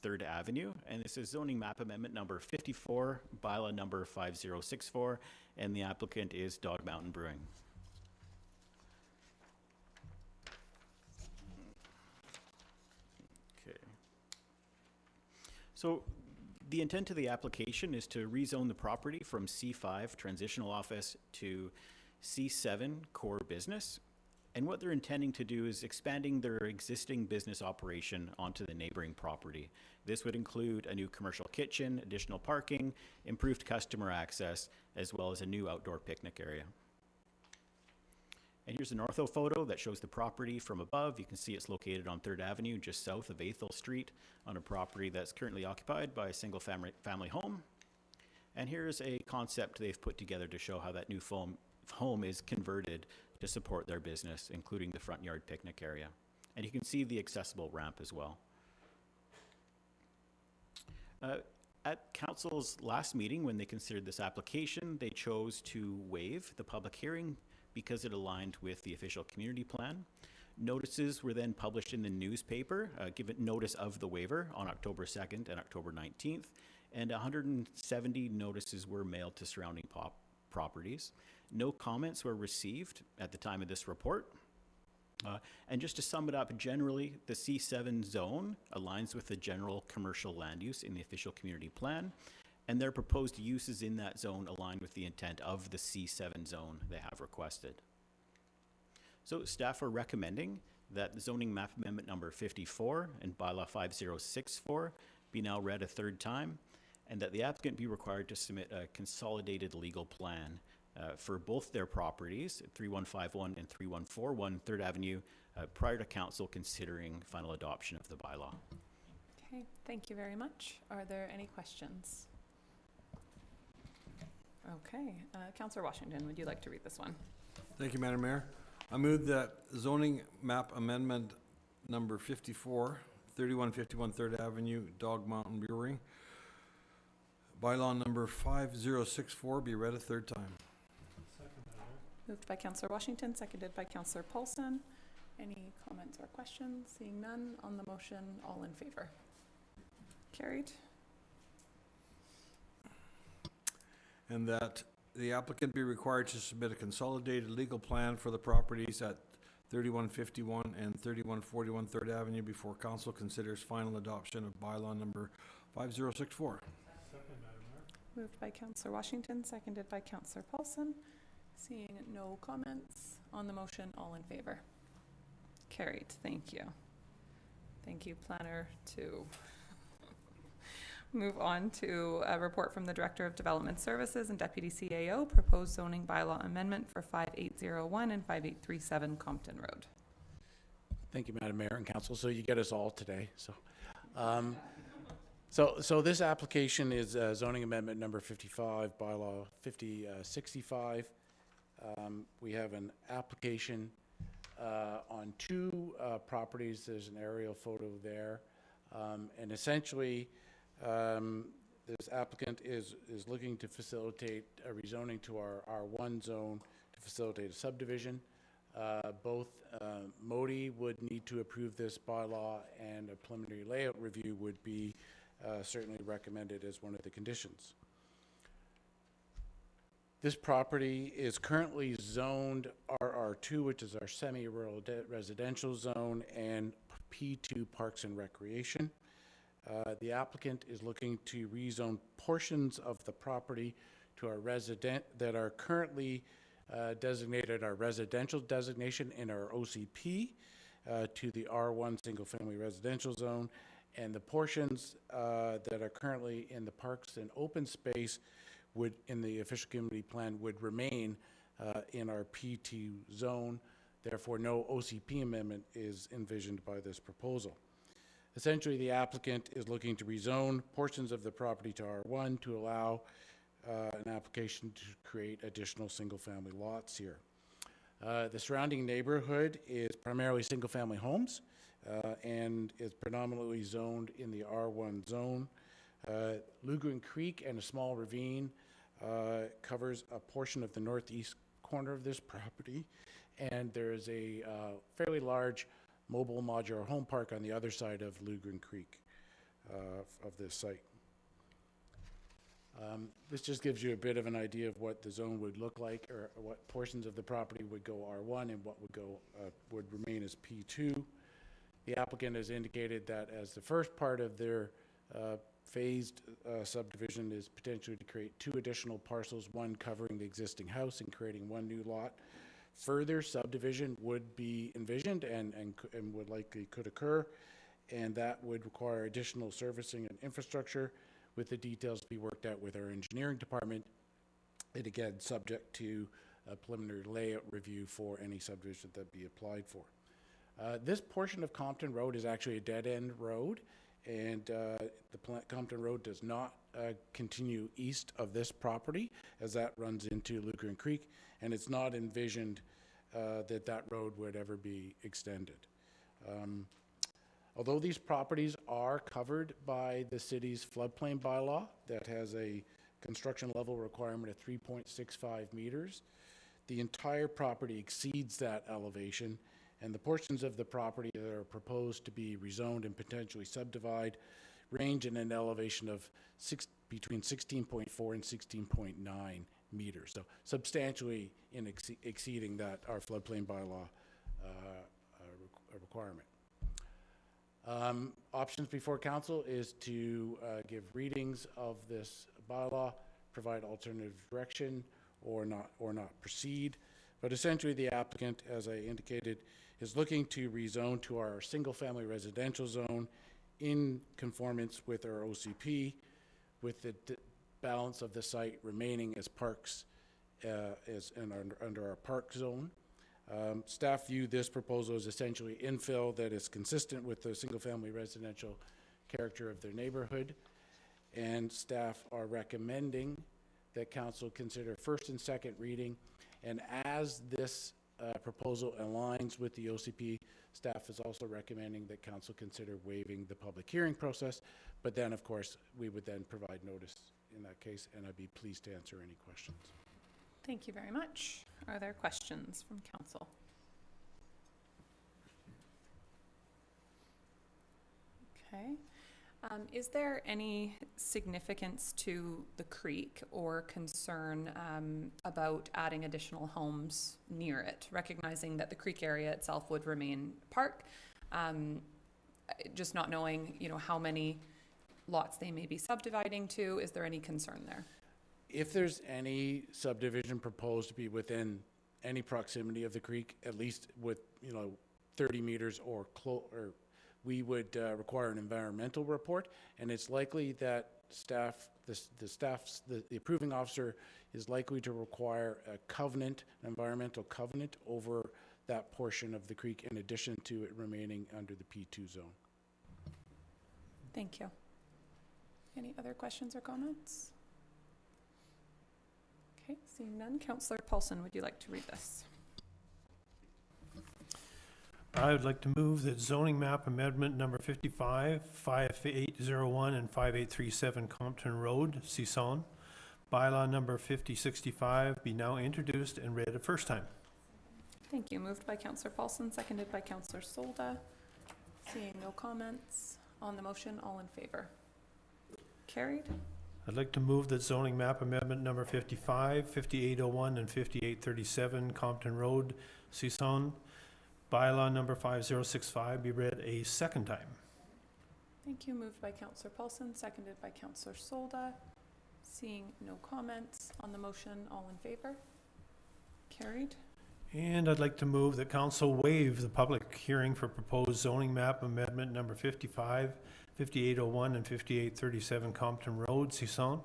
3rd Avenue, and this is zoning map amendment number 54, bylaw number 5064, and the applicant is Dog Mountain Brewing. Okay. So the intent of the application is to rezone the property from C5 transitional office to C7 core business. And what they're intending to do is expanding their existing business operation onto the neighboring property. This would include a new commercial kitchen, additional parking, improved customer access, as well as a new outdoor picnic area. And here's an ortho photo that shows the property from above. You can see it's located on 3rd Avenue, just south of Athol Street, on a property that's currently occupied by a single family home. And here's a concept they've put together to show how that new home is converted to support their business, including the front yard picnic area. And you can see the accessible ramp as well. At council's last meeting, when they considered this application, they chose to waive the public hearing because it aligned with the official community plan. Notices were then published in the newspaper, given notice of the waiver on October 2nd and October 19th, and 170 notices were mailed to surrounding properties. No comments were received at the time of this report. And just to sum it up, generally, the C7 zone aligns with the general commercial land use in the official community plan, and their proposed uses in that zone align with the intent of the C7 zone they have requested. So staff are recommending that the zoning map amendment number 54 and bylaw 5064 be now read a 3rd time, and that the applicant be required to submit a consolidated legal plan for both their properties, 3151 and 3141 3rd Avenue, prior to council considering final adoption of the bylaw. Okay, thank you very much. Are there any questions? Okay, Councillor Washington, would you like to read this one? Thank you, Madam Mayor. I move that zoning map amendment number 54, 3151 3rd Avenue, Dog Mountain Brewing, bylaw number 5064 be read a 3rd time. Moved by Councillor Washington, seconded by Councillor Paulson. Any comments or questions? Seeing none on the motion, all in favor? Carried. And that the applicant be required to submit a consolidated legal plan for the properties at 3151 and 3141 Third Avenue before council considers final adoption of bylaw number 5064. Moved by Councillor Washington, seconded by Councillor Paulson. Seeing no comments on the motion, all in favor? Carried, thank you. Thank you, Planner 2. Move on to a report from the Director of Development Services and Deputy CAO, proposed zoning bylaw amendment for 5801 and 5837 Compton Road. Thank you, Madam Mayor and Council. So you get us all today. So this application is zoning amendment number 55, bylaw 5065. We have an application on two properties. There's an aerial photo there. And essentially, this applicant is looking to facilitate a rezoning to our R1 zone to facilitate a subdivision. Both Modi would need to approve this bylaw, and a preliminary layout review would be certainly recommended as one of the conditions. This property is currently zoned RR2, which is our semi-rural residential zone, and P2 Parks and Recreation. The applicant is looking to rezone portions of the property to our resident that are currently designated our residential designation in our OCP to the R1 single-family residential zone, and the portions that are currently in the parks and open space would, in the official community plan, would remain in our P2 zone. Therefore, no OCP amendment is envisioned by this proposal. Essentially, the applicant is looking to rezone portions of the property to R1 to allow an application to create additional single-family lots here. The surrounding neighborhood is primarily single-family homes and is predominantly zoned in the R1 zone. Lugren Creek and a small ravine covers a portion of the northeast corner of this property, and there is a fairly large mobile modular home park on the other side of Lugren Creek of this site. This just gives you a bit of an idea of what the zone would look like, or what portions of the property would go R1 and what would go would remain as P2. The applicant has indicated that as the first part of their phased subdivision is potentially to create two additional parcels, one covering the existing house and creating one new lot. Further subdivision would be envisioned and would likely could occur, and that would require additional servicing and infrastructure, with the details to be worked out with our engineering department, and again, subject to a preliminary layout review for any subdivision that be applied for. This portion of Compton Road is actually a dead-end road, and Compton Road does not continue east of this property, as that runs into Lugren Creek, and it's not envisioned that road would ever be extended. Although these properties are covered by the city's floodplain bylaw that has a construction level requirement of 3.65 meters, the entire property exceeds that elevation, and the portions of the property that are proposed to be rezoned and potentially subdivided range in an elevation of between 16.4 and 16.9 meters, so substantially exceeding that our floodplain bylaw requirement. Options before council is to give readings of this bylaw, provide alternative direction, or not proceed. But essentially, the applicant, as I indicated, is looking to rezone to our single-family residential zone in conformance with our OCP, with the balance of the site remaining as parks, under our park zone. Staff view this proposal as essentially infill that is consistent with the single-family residential character of their neighborhood, and staff are recommending that council consider first and second reading. And as this proposal aligns with the OCP, staff is also recommending that council consider waiving the public hearing process. But then, of course, we would then provide notice in that case, and I'd be pleased to answer any questions. Thank you very much. Are there questions from council? Okay. Is there any significance to the creek or concern about adding additional homes near it, recognizing that the creek area itself would remain park? Just not knowing, you know, how many lots they may be subdividing to. Is there any concern there? If there's any subdivision proposed to be within any proximity of the creek, at least with, 30 meters or we would require an environmental report, and it's likely that the approving officer is likely to require a covenant, an environmental covenant over that portion of the creek in addition to it remaining under the P2 zone. Thank you. Any other questions or comments? Okay, seeing none. Councillor Paulson, would you like to read this? I would like to move that zoning map amendment number 55, 5801 and 5837 Compton Road, Sisson, bylaw number 5065 be now introduced and read a first time. Thank you. Moved by Councillor Paulson, seconded by Councillor Solda. Seeing no comments on the motion, all in favor? Carried. I'd like to move that zoning map amendment number 55, 5801 and 5837 Compton Road, Sisson, bylaw number 5065 be read a second time. Thank you. Moved by Councillor Paulson, seconded by Councillor Solda. Seeing no comments on the motion, all in favor? Carried. And I'd like to move that council waive the public hearing for proposed zoning map amendment number 55, 5801 and 5837 Compton Road, Sisson,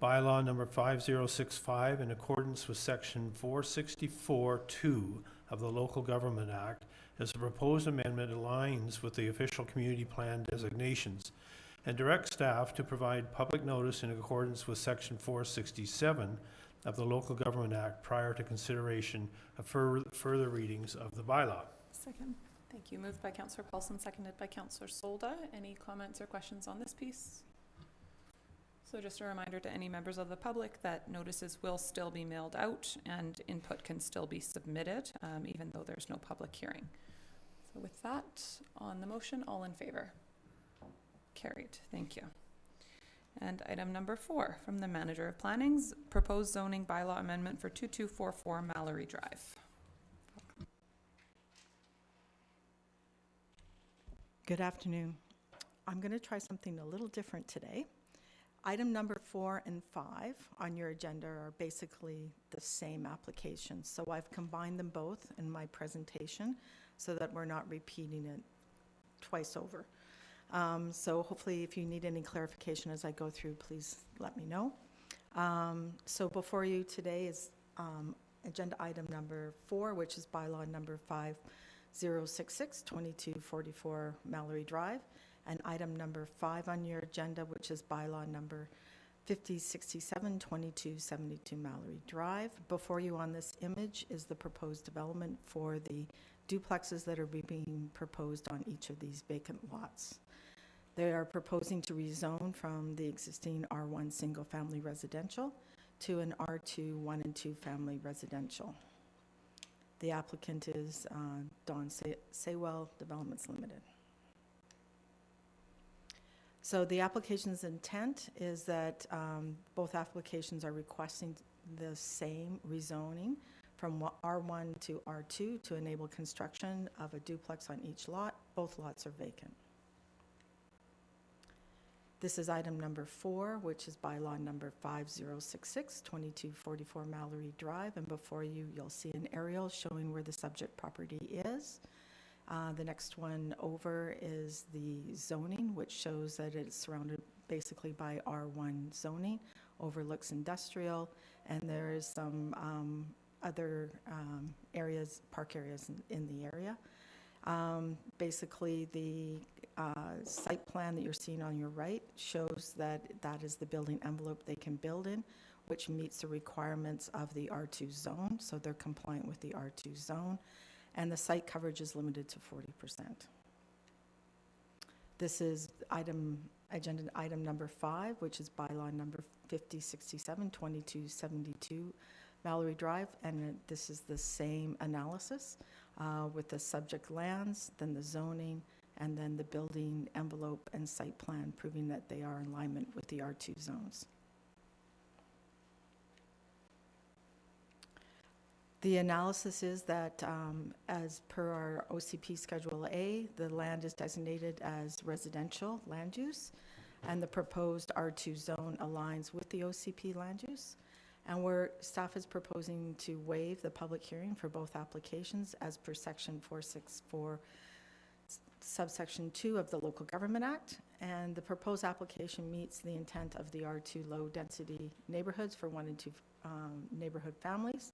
bylaw number 5065 in accordance with section 464(2) of the Local Government Act, as the proposed amendment aligns with the official community plan designations, and direct staff to provide public notice in accordance with section 467 of the Local Government Act prior to consideration of further readings of the bylaw. Second. Thank you. Moved by Councillor Paulson, seconded by Councillor Solda. Any comments or questions on this piece? So just a reminder to any members of the public that notices will still be mailed out and input can still be submitted, even though there's no public hearing. So with that, on the motion, all in favor? Carried. Thank you. And item number 4 from the Manager of Planning's proposed zoning bylaw amendment for 2244 Mallory Drive. Good afternoon. I'm going to try something a little different today. Item number 4 and 5 on your agenda are basically the same application. So I've combined them both in my presentation so that we're not repeating it twice over. So hopefully if you need any clarification as I go through, please let me know. So before you today is agenda item number 4, which is bylaw number 5066, 2244 Mallory Drive, and item number 5 on your agenda, which is bylaw number 5067, 2272 Mallory Drive. Before you on this image is the proposed development for the duplexes that are being proposed on each of these vacant lots. They are proposing to rezone from the existing R1 single-family residential to an R2 1 and 2 family residential. The applicant is Don Saywell Developments Limited. So the application's intent is that both applications are requesting the same rezoning from R1 to R2 to enable construction of a duplex on each lot. Both lots are vacant. This is item number 4, which is bylaw number 5066, 2244 Mallory Drive. And before you, you'll see an aerial showing where the subject property is. The next one over is the zoning, which shows that it's surrounded basically by R1 zoning, overlooks industrial, and there is some other areas, park areas in the area. Basically, the site plan that you're seeing on your right shows that that is the building envelope they can build in, which meets the requirements of the R2 zone, so they're compliant with the R2 zone, and the site coverage is limited to 40%. This is agenda item number 5, which is bylaw number 5067, 2272 Mallory Drive, and this is the same analysis with the subject lands, then the zoning, and then the building envelope and site plan proving that they are in alignment with the R2 zones. The analysis is that, as per our OCP Schedule A, the land is designated as residential land use, and the proposed R2 zone aligns with the OCP land use. And where staff is proposing to waive the public hearing for both applications as per Section 464, subsection 2 of the Local Government Act. And the proposed application meets the intent of the R2 low-density neighborhoods for 1 and 2 neighborhood families.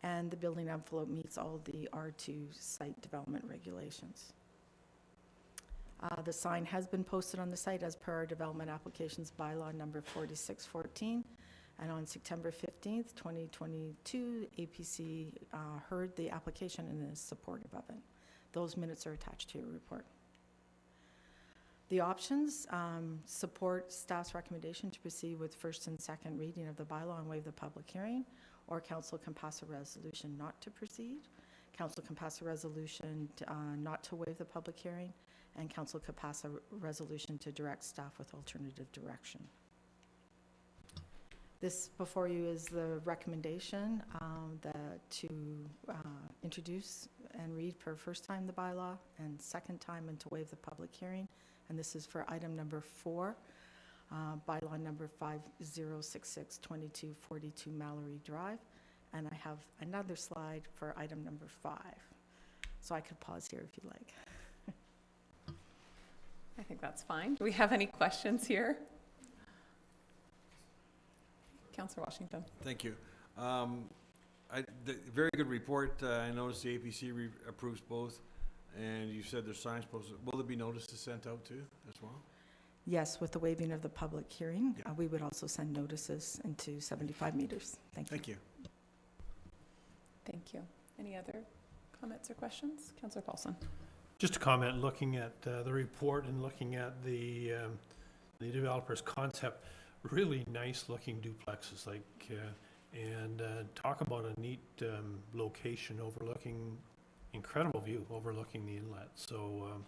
And the building envelope meets all the R2 site development regulations. The sign has been posted on the site as per our development applications bylaw number 4614. And on September 15th, 2022, APC heard the application and is supportive of it. Those minutes are attached to your report. The options support staff's recommendation to proceed with first and second reading of the bylaw and waive the public hearing, or council can pass a resolution not to proceed. Council can pass a resolution not to waive the public hearing, and council could pass a resolution to direct staff with alternative direction. This before you is the recommendation to introduce and read for first time the bylaw and second time and to waive the public hearing. And this is for item number 4, bylaw number 5066 2242 Mallory Drive. And I have another slide for item number 5. So I could pause here if you like. I think that's fine. Do we have any questions here? Councillor Washington. Thank you. Very good report. I noticed the APC approves both, and you said there's signs posted. Will there be notices sent out too, as well? Yes, with the waiving of the public hearing, we would also send notices into 75 meters. Thank you. Thank you. Thank you. Any other comments or questions? Councillor Paulson. Just a comment, looking at the report and looking at the developer's concept, really nice looking duplexes, and talk about a neat location overlooking, incredible view overlooking the inlet. So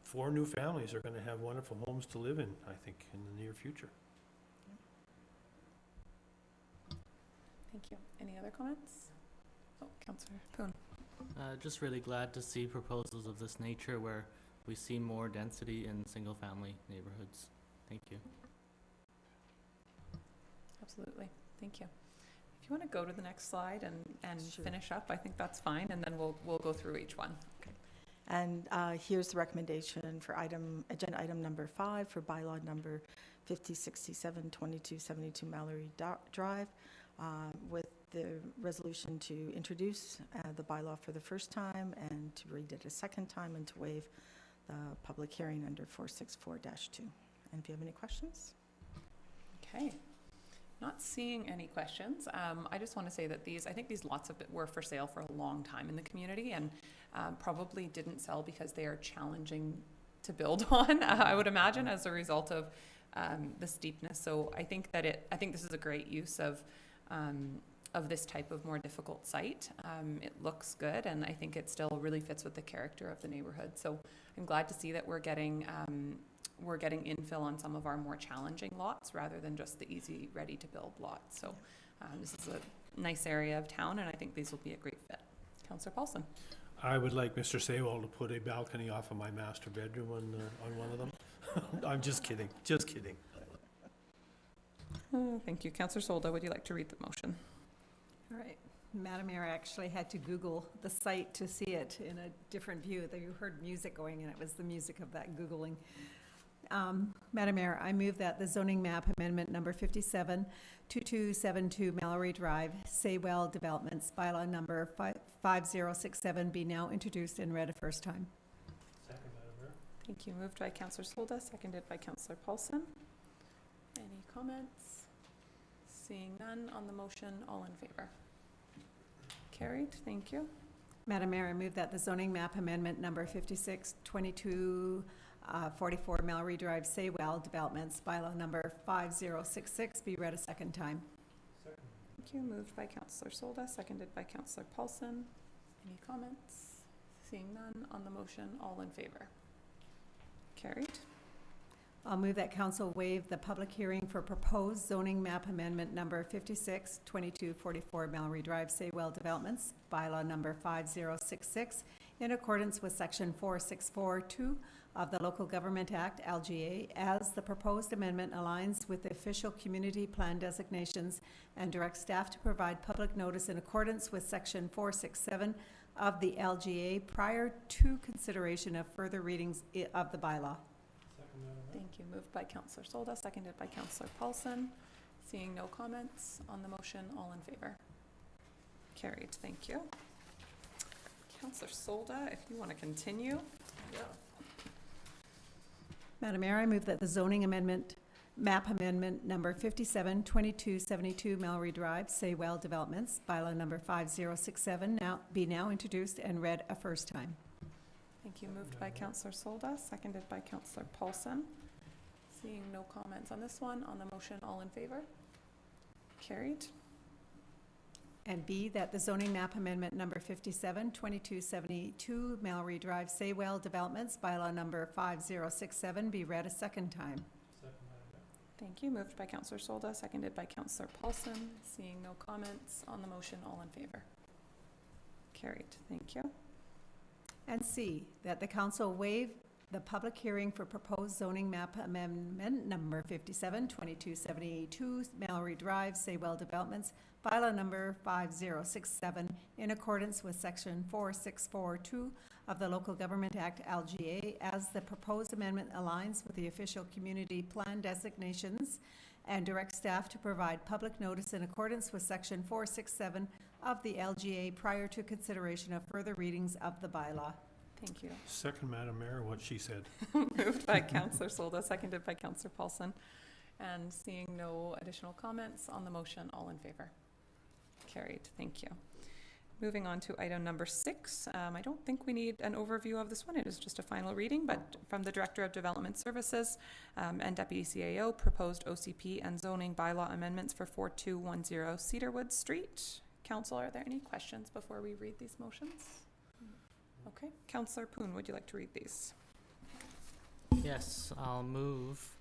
4 new families are going to have wonderful homes to live in, I think, in the near future. Thank you. Any other comments? Oh, Councillor Poon. Just really glad to see proposals of this nature where we see more density in single-family neighborhoods. Thank you. Absolutely. Thank you. If you want to go to the next slide and Sure. finish up, I think that's fine, and then we'll go through each one. Okay. And here's the recommendation for agenda item number 5 for bylaw number 5067 2272 Mallory Drive, with the resolution to introduce the bylaw for the first time and to read it a second time and to waive the public hearing under 464-2. And if you have any questions? Okay. Not seeing any questions. I just want to say that I think these lots were for sale for a long time in the community and probably didn't sell because they are challenging to build on, I would imagine, as a result of the steepness. So I think this is a great use of this type of more difficult site. It looks good, and I think it still really fits with the character of the neighborhood. So I'm glad to see that we're getting infill on some of our more challenging lots rather than just the easy, ready-to-build lots. So this is a nice area of town, and I think these will be a great fit. Councillor Paulson. I would like Mr. Saywell to put a balcony off of my master bedroom on one of them. I'm just kidding, just kidding. Thank you. Councillor Solda, would you like to read the motion? All right. Madam Mayor, I actually had to Google the site to see it in a different view. You heard music going, and it was the music of that Googling. Madam Mayor, I move that the zoning map amendment number 572272 Mallory Drive, Saywell Developments, bylaw number 5067 be now introduced and read a first time. Second, Madam Mayor. Thank you. Moved by Councillor Solda, seconded by Councillor Paulson. Any comments? Seeing none on the motion, all in favor? Carried. Thank you. Madam Mayor, I move that the zoning map amendment number 562244 Mallory Drive, Saywell Developments, bylaw number 5066 be read a second time. Second. Thank you. Moved by Councillor Solda, seconded by Councillor Paulson. Any comments? Seeing none on the motion, all in favor? Carried. I'll move that council waive the public hearing for proposed zoning map amendment number 562244 Mallory Drive, Saywell Developments, bylaw number 5066, in accordance with section 4642 of the Local Government Act, LGA, as the proposed amendment aligns with the official community plan designations, and direct staff to provide public notice in accordance with section 467 of the LGA prior to consideration of further readings of the bylaw. Thank you. Moved by Councillor Solda, seconded by Councillor Paulson. Seeing no comments on the motion, all in favor? Carried. Thank you. Councillor Solda, if you want to continue. Madam Mayor, I move that the zoning amendment, map amendment number 572272 Mallory Drive, Saywell Developments, bylaw number 5067, now introduced and read a first time. Thank you. Moved by Councillor Solda, seconded by Councillor Paulson. Seeing no comments on this one, on the motion, all in favor? Carried. And B, that the zoning map amendment number 572272 Mallory Drive, Saywell Developments, bylaw number 5067, be read a second time. Thank you. Moved by Councillor Solda, seconded by Councillor Paulson. Seeing no comments on the motion, all in favor? Carried. Thank you. And C, that the council waive the public hearing for proposed zoning map amendment number 572272 Mallory Drive, Saywell Developments, bylaw number 5067, in accordance with section 4642 of the Local Government Act, LGA, as the proposed amendment aligns with the official community plan designations, and direct staff to provide public notice in accordance with section 467 of the LGA prior to consideration of further readings of the bylaw. Thank you. Second, Madam Mayor, what she said. Moved by Councillor Solda, seconded by Councillor Paulson. And seeing no additional comments on the motion, all in favor? Carried. Thank you. Moving on to item number 6. I don't think we need an overview of this one. It is just a final reading, but from the Director of Development Services and Deputy CAO, proposed OCP and zoning bylaw amendments for 4210 Cedarwood Street. Council, are there any questions before we read these motions? Okay. Councillor Poon, would you like to read these? Yes, I'll move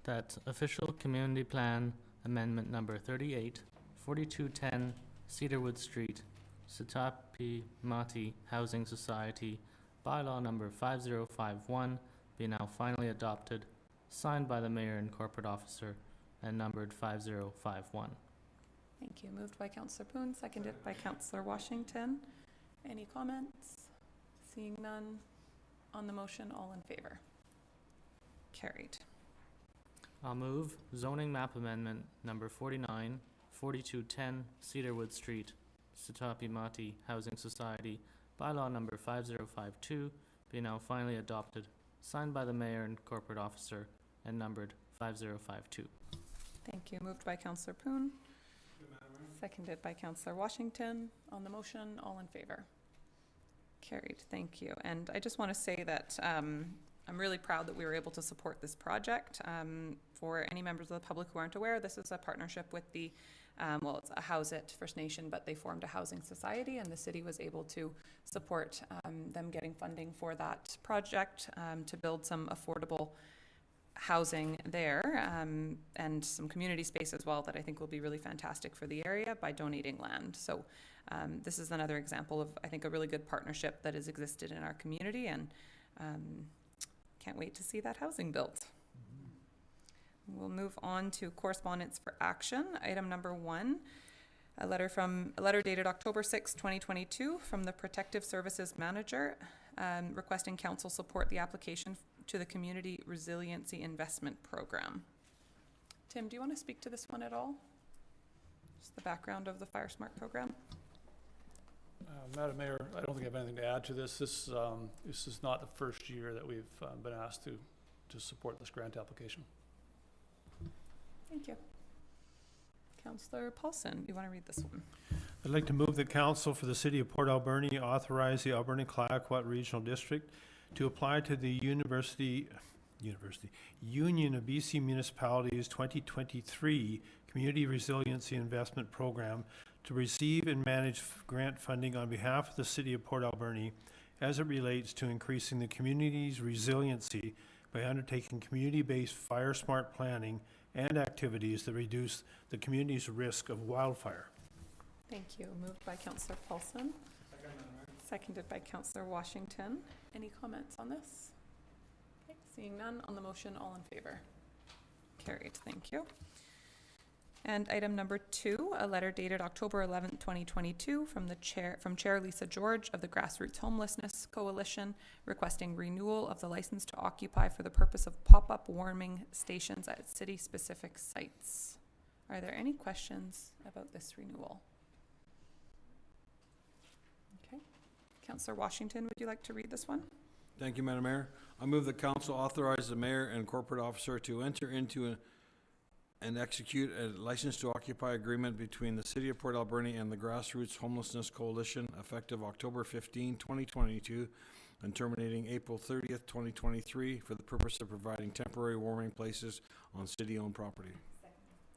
that official community plan amendment number 38, 4210 Cedarwood Street, Sitapi Mati Housing Society, bylaw number 5051, be now finally adopted, signed by the Mayor and Corporate Officer, and numbered 5051. Thank you. Moved by Councillor Poon, seconded by Councillor Washington. Any comments? Seeing none on the motion, all in favor? Carried. I'll move zoning map amendment number 49, 4210 Cedarwood Street, Sitapi Mati Housing Society, bylaw number 5052, be now finally adopted, signed by the Mayor and Corporate Officer, and numbered 5052. Thank you. Moved by Councillor Poon, seconded by Councillor Washington. On the motion, all in favor? Carried. Thank you. And I just want to say that I'm really proud that we were able to support this project. For any members of the public who aren't aware, this is a partnership with the, well, it's a House It First Nation, but they formed a housing society, and the city was able to support them getting funding for that project to build some affordable housing there and some community space as well that I think will be really fantastic for the area by donating land. So this is another example of, I think, a really good partnership that has existed in our community, and can't wait to see that housing built. We'll move on to correspondence for action. Item number 1, a letter dated October 6, 2022 from the Protective Services Manager requesting council support the application to the Community Resiliency Investment Program. Tim, do you want to speak to this one at all? Just the background of the Fire Smart program. Madam Mayor, I don't think I have anything to add to this. This is not the first year that we've been asked to support this grant application. Thank you. Councillor Paulson, do you want to read this one? I'd like to move that council for the City of Port Alberni authorize the Alberni-Clayoquot Regional District to apply to the Union of BC Municipalities 2023 Community Resiliency Investment Program to receive and manage grant funding on behalf of the City of Port Alberni as it relates to increasing the community's resiliency by undertaking community-based fire smart planning and activities that reduce the community's risk of wildfire. Thank you. Moved by Councillor Paulson. Seconded by Councillor Washington. Any comments on this? Okay, seeing none on the motion, all in favor? Carried, thank you. And item number 2, a letter dated October 11th, 2022 from Chair Lisa George of the Grassroots Homelessness Coalition requesting renewal of the license to occupy for the purpose of pop-up warming stations at city-specific sites. Are there any questions about this renewal? Okay. Councillor Washington, would you like to read this one? Thank you, Madam Mayor. I move the council authorize the mayor and corporate officer to enter into and execute a license to occupy agreement between the City of Port Alberni and the Grassroots Homelessness Coalition effective October 15, 2022 and terminating April 30th, 2023 for the purpose of providing temporary warming places on city-owned property.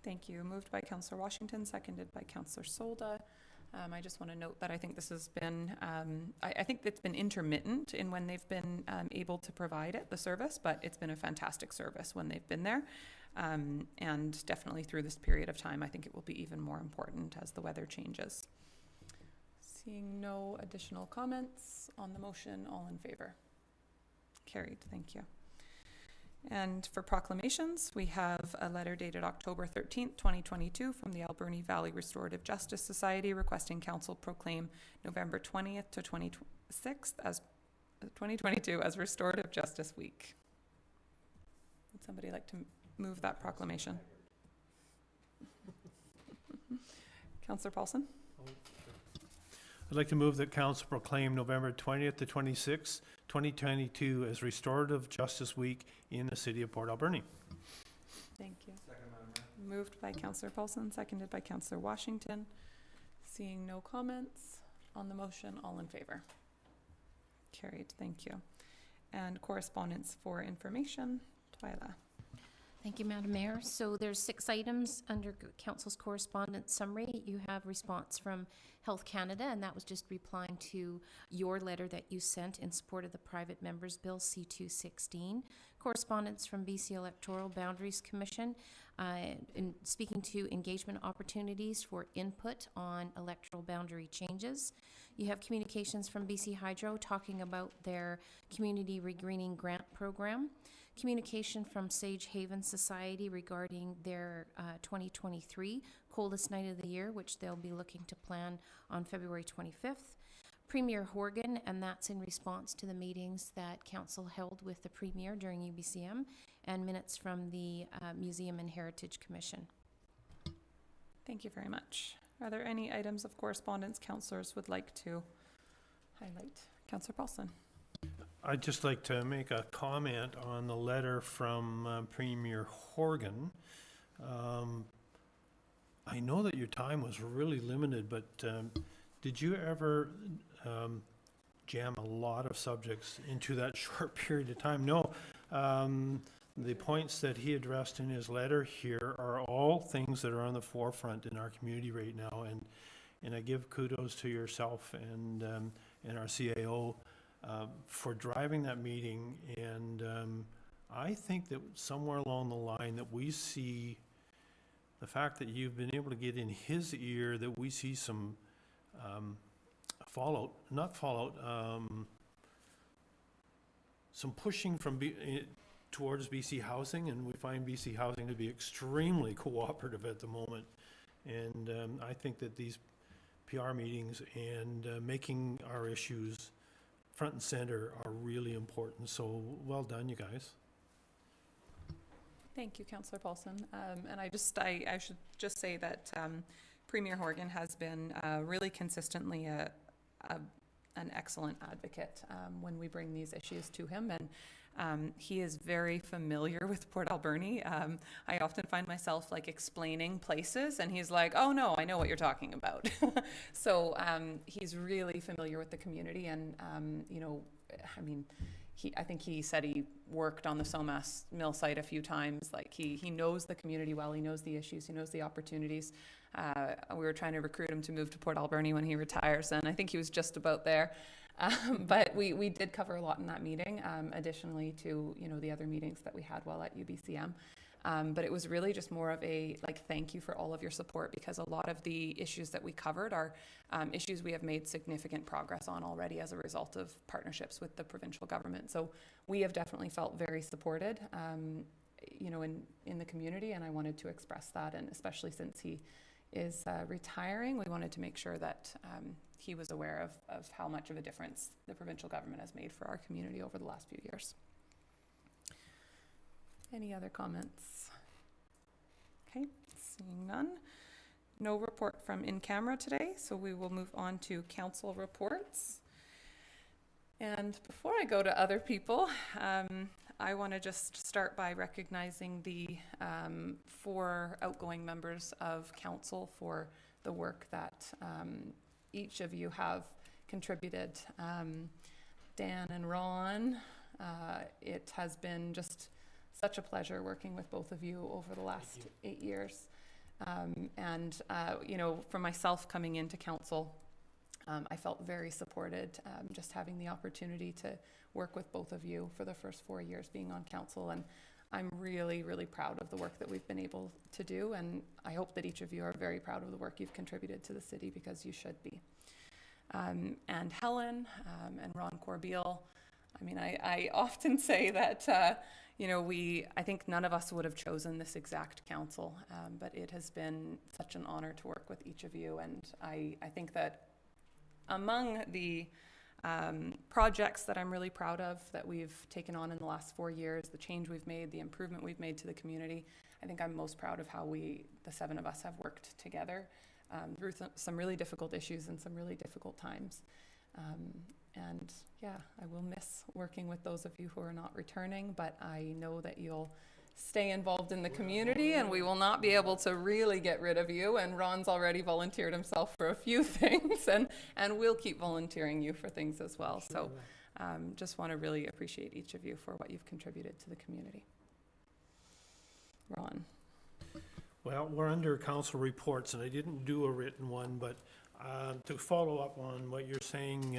Thank you. Moved by Councillor Washington, seconded by Councillor Solda. I just want to note that I think this has been, I think it's been intermittent in when they've been able to provide it, the service, but it's been a fantastic service when they've been there. And definitely through this period of time, I think it will be even more important as the weather changes. Seeing no additional comments on the motion, all in favor? Carried, thank you. And for proclamations, we have a letter dated October 13th, 2022 from the Alberni Valley Restorative Justice Society requesting council proclaim November 20th to 26th as 2022 as Restorative Justice Week. Would somebody like to move that proclamation? Councillor Paulson? I'd like to move that council proclaim November 20th to 26th, 2022 as Restorative Justice Week in the City of Port Alberni. Thank you. Moved by Councillor Paulson, seconded by Councillor Washington. Seeing no comments on the motion, all in favor? Carried, thank you. And correspondence for information, Twyla. Thank you, Madam Mayor. So there's 6 items under Council's correspondence summary. You have response from Health Canada, and that was just replying to your letter that you sent in support of the Private Members Bill C-216. Correspondence from BC Electoral Boundaries Commission, in speaking to engagement opportunities for input on electoral boundary changes. You have communications from BC Hydro talking about their Community Regreening Grant Program. Communication from Sage Haven Society regarding their 2023 coldest night of the year, which they'll be looking to plan on February 25th. Premier Horgan, and that's in response to the meetings that Council held with the Premier during UBCM, and minutes from the Museum and Heritage Commission. Thank you very much. Are there any items of correspondence councillors would like to highlight? Councillor Paulson. I'd just like to make a comment on the letter from Premier Horgan. I know that your time was really limited, but did you ever jam a lot of subjects into that short period of time? No. The points that he addressed in his letter here are all things that are on the forefront in our community right now, and I give kudos to yourself and our CAO for driving that meeting, and I think that somewhere along the line that we see the fact that you've been able to get in his ear, that we see some some pushing from towards BC Housing, and we find BC Housing to be extremely cooperative at the moment, and I think that these PR meetings and making our issues front and center are really important. So well done, you guys. Thank you, Councillor Paulson. And I should just say that Premier Horgan has been really consistently an excellent advocate when we bring these issues to him, and he is very familiar with Port Alberni. I often find myself like explaining places, and he's like, "Oh no, I know what you're talking about." So he's really familiar with the community, and you know, I mean, I think he said he worked on the Somas mill site a few times. Like he knows the community well, he knows the issues, he knows the opportunities. We were trying to recruit him to move to Port Alberni when he retires, and I think he was just about there. But we did cover a lot in that meeting, additionally to, you know, the other meetings that we had while at UBCM. But it was really just more of a thank you for all of your support, because a lot of the issues that we covered are issues we have made significant progress on already as a result of partnerships with the provincial government. So we have definitely felt very supported, you know, in the community, and I wanted to express that. And especially since he is retiring, we wanted to make sure that he was aware of how much of a difference the provincial government has made for our community over the last few years. Any other comments? Okay, seeing none. No report from in camera today, so we will move on to council reports. And before I go to other people, I want to just start by recognizing the 4 outgoing members of council for the work that each of you have contributed. Dan and Ron, it has been just such a pleasure working with both of you over the last 8 years. You know, for myself coming into council, I felt very supported, just having the opportunity to work with both of you for the first 4 years being on council. And I'm really, really proud of the work that we've been able to do. And I hope that each of you are very proud of the work you've contributed to the city, because you should be. And Helen and Ron Corbeil, I mean, I often say that, you know, I think none of us would have chosen this exact council, but it has been such an honor to work with each of you. And I think that among the projects that I'm really proud of that we've taken on in the last 4 years, the change we've made, the improvement we've made to the community, I think I'm most proud of how the 7 of us have worked together through some really difficult issues and some really difficult times. And yeah, I will miss working with those of you who are not returning, but I know that you'll stay involved in the community, and we will not be able to really get rid of you. And Ron's already volunteered himself for a few things, and we'll keep volunteering you for things as well. So just want to really appreciate each of you for what you've contributed to the community. Ron. Well, we're under council reports, and I didn't do a written one, but to follow up on what you're saying,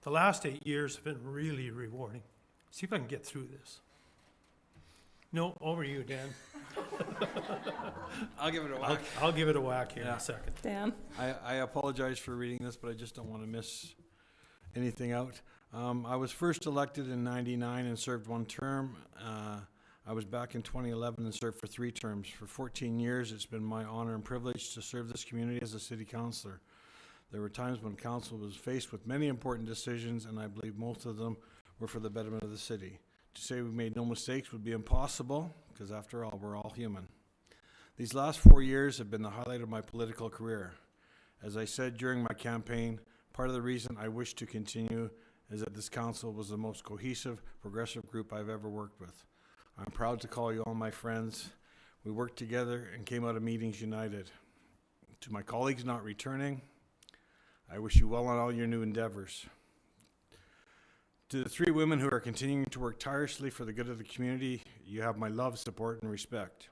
the last 8 years have been really rewarding. See if I can get through this. No, over to you, Dan. I'll give it a whack. I'll give it a whack here in a second. Dan? I apologize for reading this, but I just don't want to miss anything out. I was first elected in '99 and served 1 term. I was back in 2011 and served for 3 terms. For 14 years, it's been my honor and privilege to serve this community as a city councillor. There were times when council was faced with many important decisions, and I believe most of them were for the betterment of the city. To say we made no mistakes would be impossible, because after all, we're all human. These last 4 years have been the highlight of my political career. As I said during my campaign, part of the reason I wish to continue is that this council was the most cohesive, progressive group I've ever worked with. I'm proud to call you all my friends. We worked together and came out of meetings united. To my colleagues not returning, I wish you well on all your new endeavors. To the 3 women who are continuing to work tirelessly for the good of the community, you have my love, support, and respect.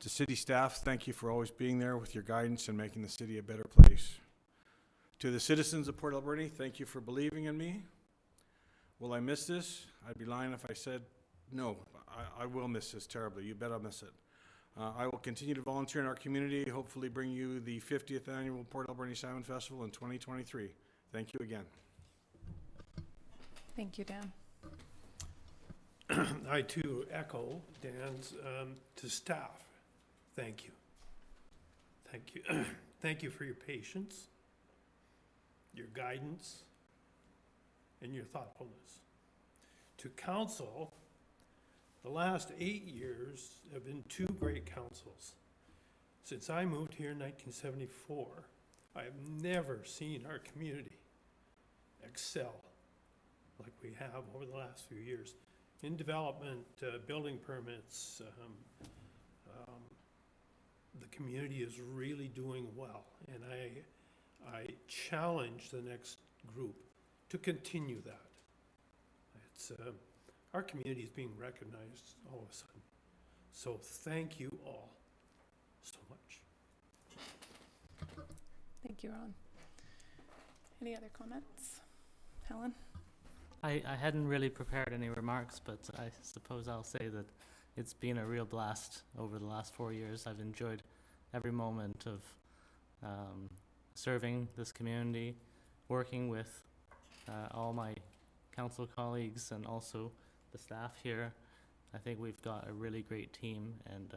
To city staff, thank you for always being there with your guidance and making the city a better place. To the citizens of Port Alberni, thank you for believing in me. Will I miss this? I'd be lying if I said no. I will miss this terribly. You bet I'll miss it. I will continue to volunteer in our community, hopefully bring you the 50th annual Port Alberni Salmon Festival in 2023. Thank you again. Thank you, Dan. I too echo Dan's to staff. Thank you. Thank you. Thank you for your patience, your guidance, and your thoughtfulness. To council, the last 8 years have been 2 great councils. Since I moved here in 1974, I have never seen our community excel like we have over the last few years in development, building permits. The community is really doing well, and I challenge the next group to continue that. It's, our community is being recognized all of a sudden. So thank you all so much. Thank you, Ron. Any other comments? Helen? I hadn't really prepared any remarks, but I suppose I'll say that it's been a real blast over the last 4 years. I've enjoyed every moment of serving this community, working with all my council colleagues and also the staff here. I think we've got a really great team, and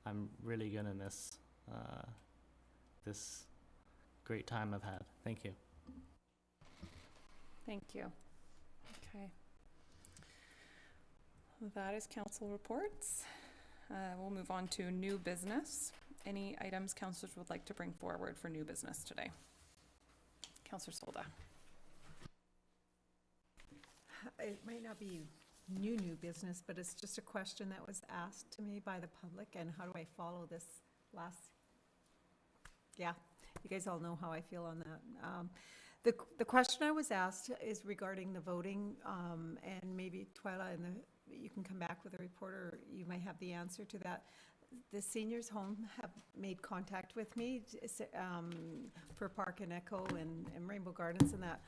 I'm really gonna miss this great time I've had. Thank you. Thank you. Okay. That is council reports. We'll move on to new business. Any items councillors would like to bring forward for new business today? Councillor Solda. It might not be new business, but it's just a question that was asked to me by the public, and how do I follow this last? Yeah, you guys all know how I feel on that. The question I was asked is regarding the voting, and maybe Twyla, you can come back with a report, or you might have the answer to that. The seniors' home have made contact with me for Park and Echo and Rainbow Gardens and that.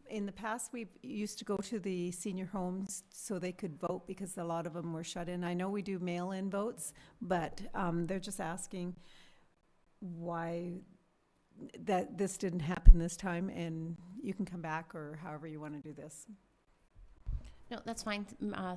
In the past, we used to go to the senior homes so they could vote, because a lot of them were shut in. I know we do mail-in votes, but they're just asking why that this didn't happen this time, and you can come back or however you want to do this. No, that's fine,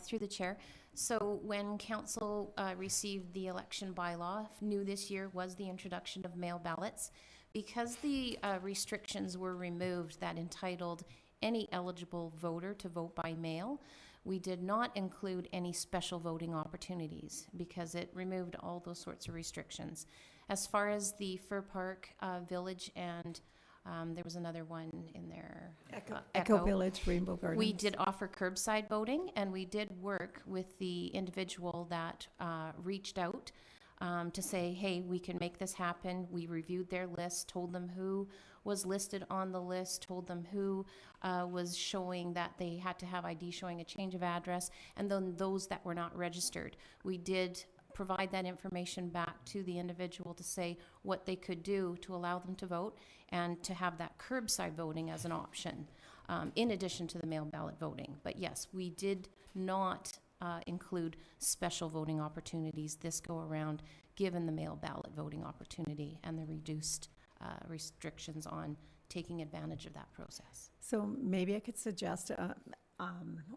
through the chair. So when council received the election bylaw, new this year was the introduction of mail ballots. Because the restrictions were removed that entitled any eligible voter to vote by mail, we did not include any special voting opportunities because it removed all those sorts of restrictions. As far as the Fir Park Village and there was another one in there. Echo Village, Rainbow Gardens. We did offer curbside voting, and we did work with the individual that reached out to say, hey, we can make this happen. We reviewed their list, told them who was listed on the list, told them who was showing that they had to have ID showing a change of address, and then those that were not registered. We did provide that information back to the individual to say what they could do to allow them to vote and to have that curbside voting as an option, in addition to the mail ballot voting. But yes, we did not include special voting opportunities this go around, given the mail ballot voting opportunity and the reduced restrictions on taking advantage of that process. So maybe I could suggest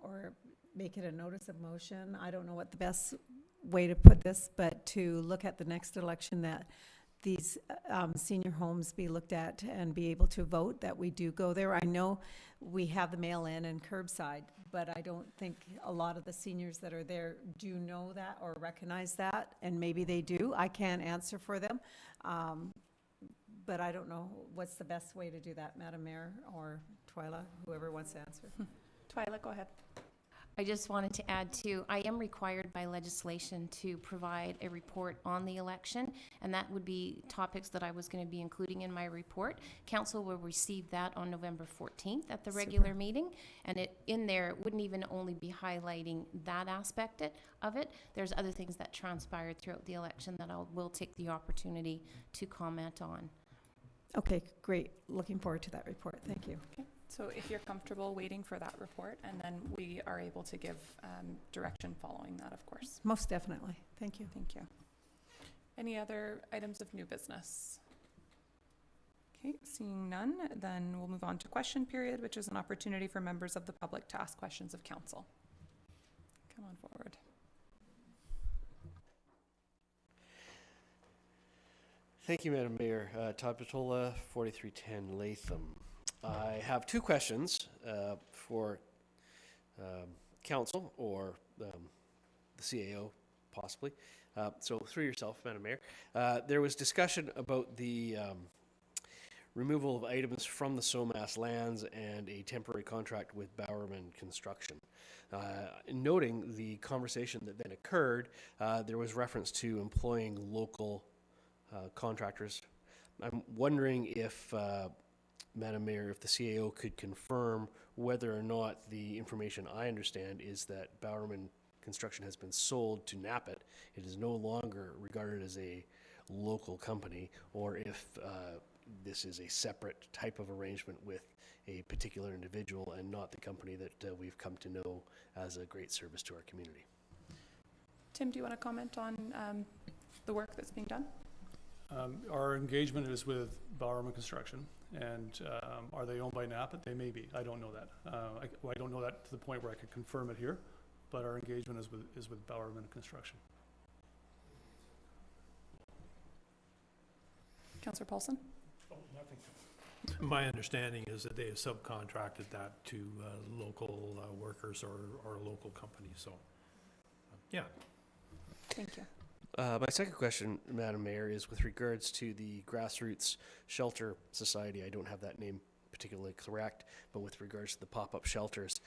or make it a notice of motion. I don't know what the best way to put this, but to look at the next election, that these senior homes be looked at and be able to vote, that we do go there. I know we have the mail-in and curbside, but I don't think a lot of the seniors that are there do know that or recognize that, and maybe they do. I can't answer for them, but I don't know what's the best way to do that, Madam Mayor or Twyla, whoever wants to answer. Twyla, go ahead. I just wanted to add too, I am required by legislation to provide a report on the election, and that would be topics that I was going to be including in my report. Council will receive that on November 14th at the regular meeting, and it in there wouldn't even only be highlighting that aspect of it. There's other things that transpired throughout the election that will take the opportunity to comment on. Okay, great. Looking forward to that report. Thank you. Okay. So if you're comfortable waiting for that report, and then we are able to give direction following that, of course. Most definitely. Thank you. Thank you. Any other items of new business? Okay, seeing none, then we'll move on to question period, which is an opportunity for members of the public to ask questions of council. Come on forward. Thank you, Madam Mayor. Todd Patola, 4310 Latham. I have two questions for council or the CAO, possibly. So through yourself, Madam Mayor. There was discussion about the removal of items from the SOMAS lands and a temporary contract with Bowerman Construction. Noting the conversation that then occurred, there was reference to employing local contractors. I'm wondering if Madam Mayor, if the CAO could confirm whether or not the information I understand is that Bowerman Construction has been sold to Nappet. It is no longer regarded as a local company, or if this is a separate type of arrangement with a particular individual and not the company that we've come to know as a great service to our community. Tim, do you want to comment on the work that's being done? Our engagement is with Bowerman Construction, and are they owned by Nappet? They may be. I don't know that. I don't know that to the point where I could confirm it here, but our engagement is with Bowerman Construction. Councillor Paulson? Oh, nothing. My understanding is that they have subcontracted that to local workers or a local company, so, yeah. Thank you. My second question, Madam Mayor, is with regards to the Grassroots Shelter Society. I don't have that name particularly correct, but with regards to the pop-up shelters,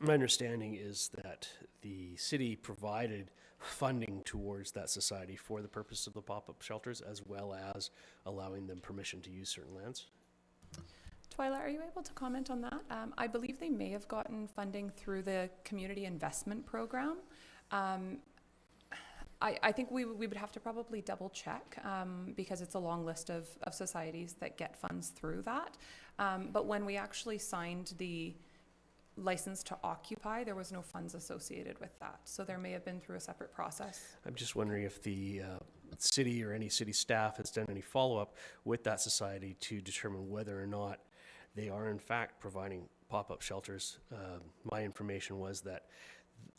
my understanding is that the city provided funding towards that society for the purpose of the pop-up shelters, as well as allowing them permission to use certain lands. Twyla, are you able to comment on that? I believe they may have gotten funding through the Community Investment Program. I think we would have to probably double check because it's a long list of societies that get funds through that. But when we actually signed the license to occupy, there was no funds associated with that. So there may have been through a separate process. I'm just wondering if the city or any city staff has done any follow-up with that society to determine whether or not they are in fact providing pop-up shelters. My information was that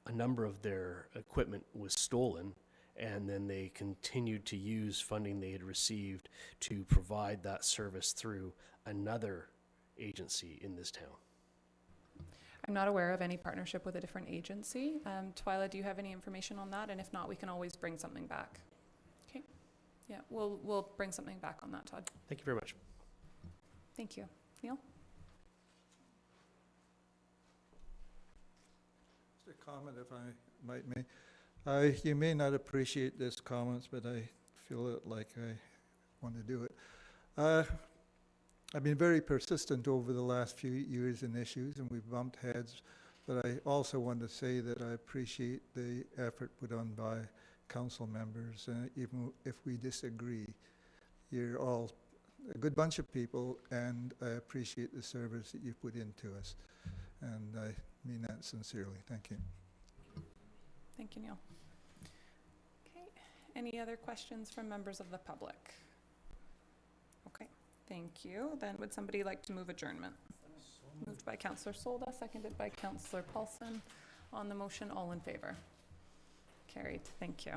a number of their equipment was stolen, and then they continued to use funding they had received to provide that service through another agency in this town. I'm not aware of any partnership with a different agency. Twyla, do you have any information on that? And if not, we can always bring something back. Okay. Yeah, we'll bring something back on that, Todd. Thank you very much. Thank you. Neil? Just a comment, if I might make. You may not appreciate this comments, but I feel it like I want to do it. I've been very persistent over the last few years in issues, and we've bumped heads, but I also want to say that I appreciate the effort put on by council members, even if we disagree. You're all a good bunch of people, and I appreciate the service that you put into us, and I mean that sincerely. Thank you. Thank you, Neil. Okay. Any other questions from members of the public? Okay. Thank you. Then would somebody like to move adjournment? Moved by Councillor Solda, seconded by Councillor Paulson. On the motion, all in favor? Carried. Thank you.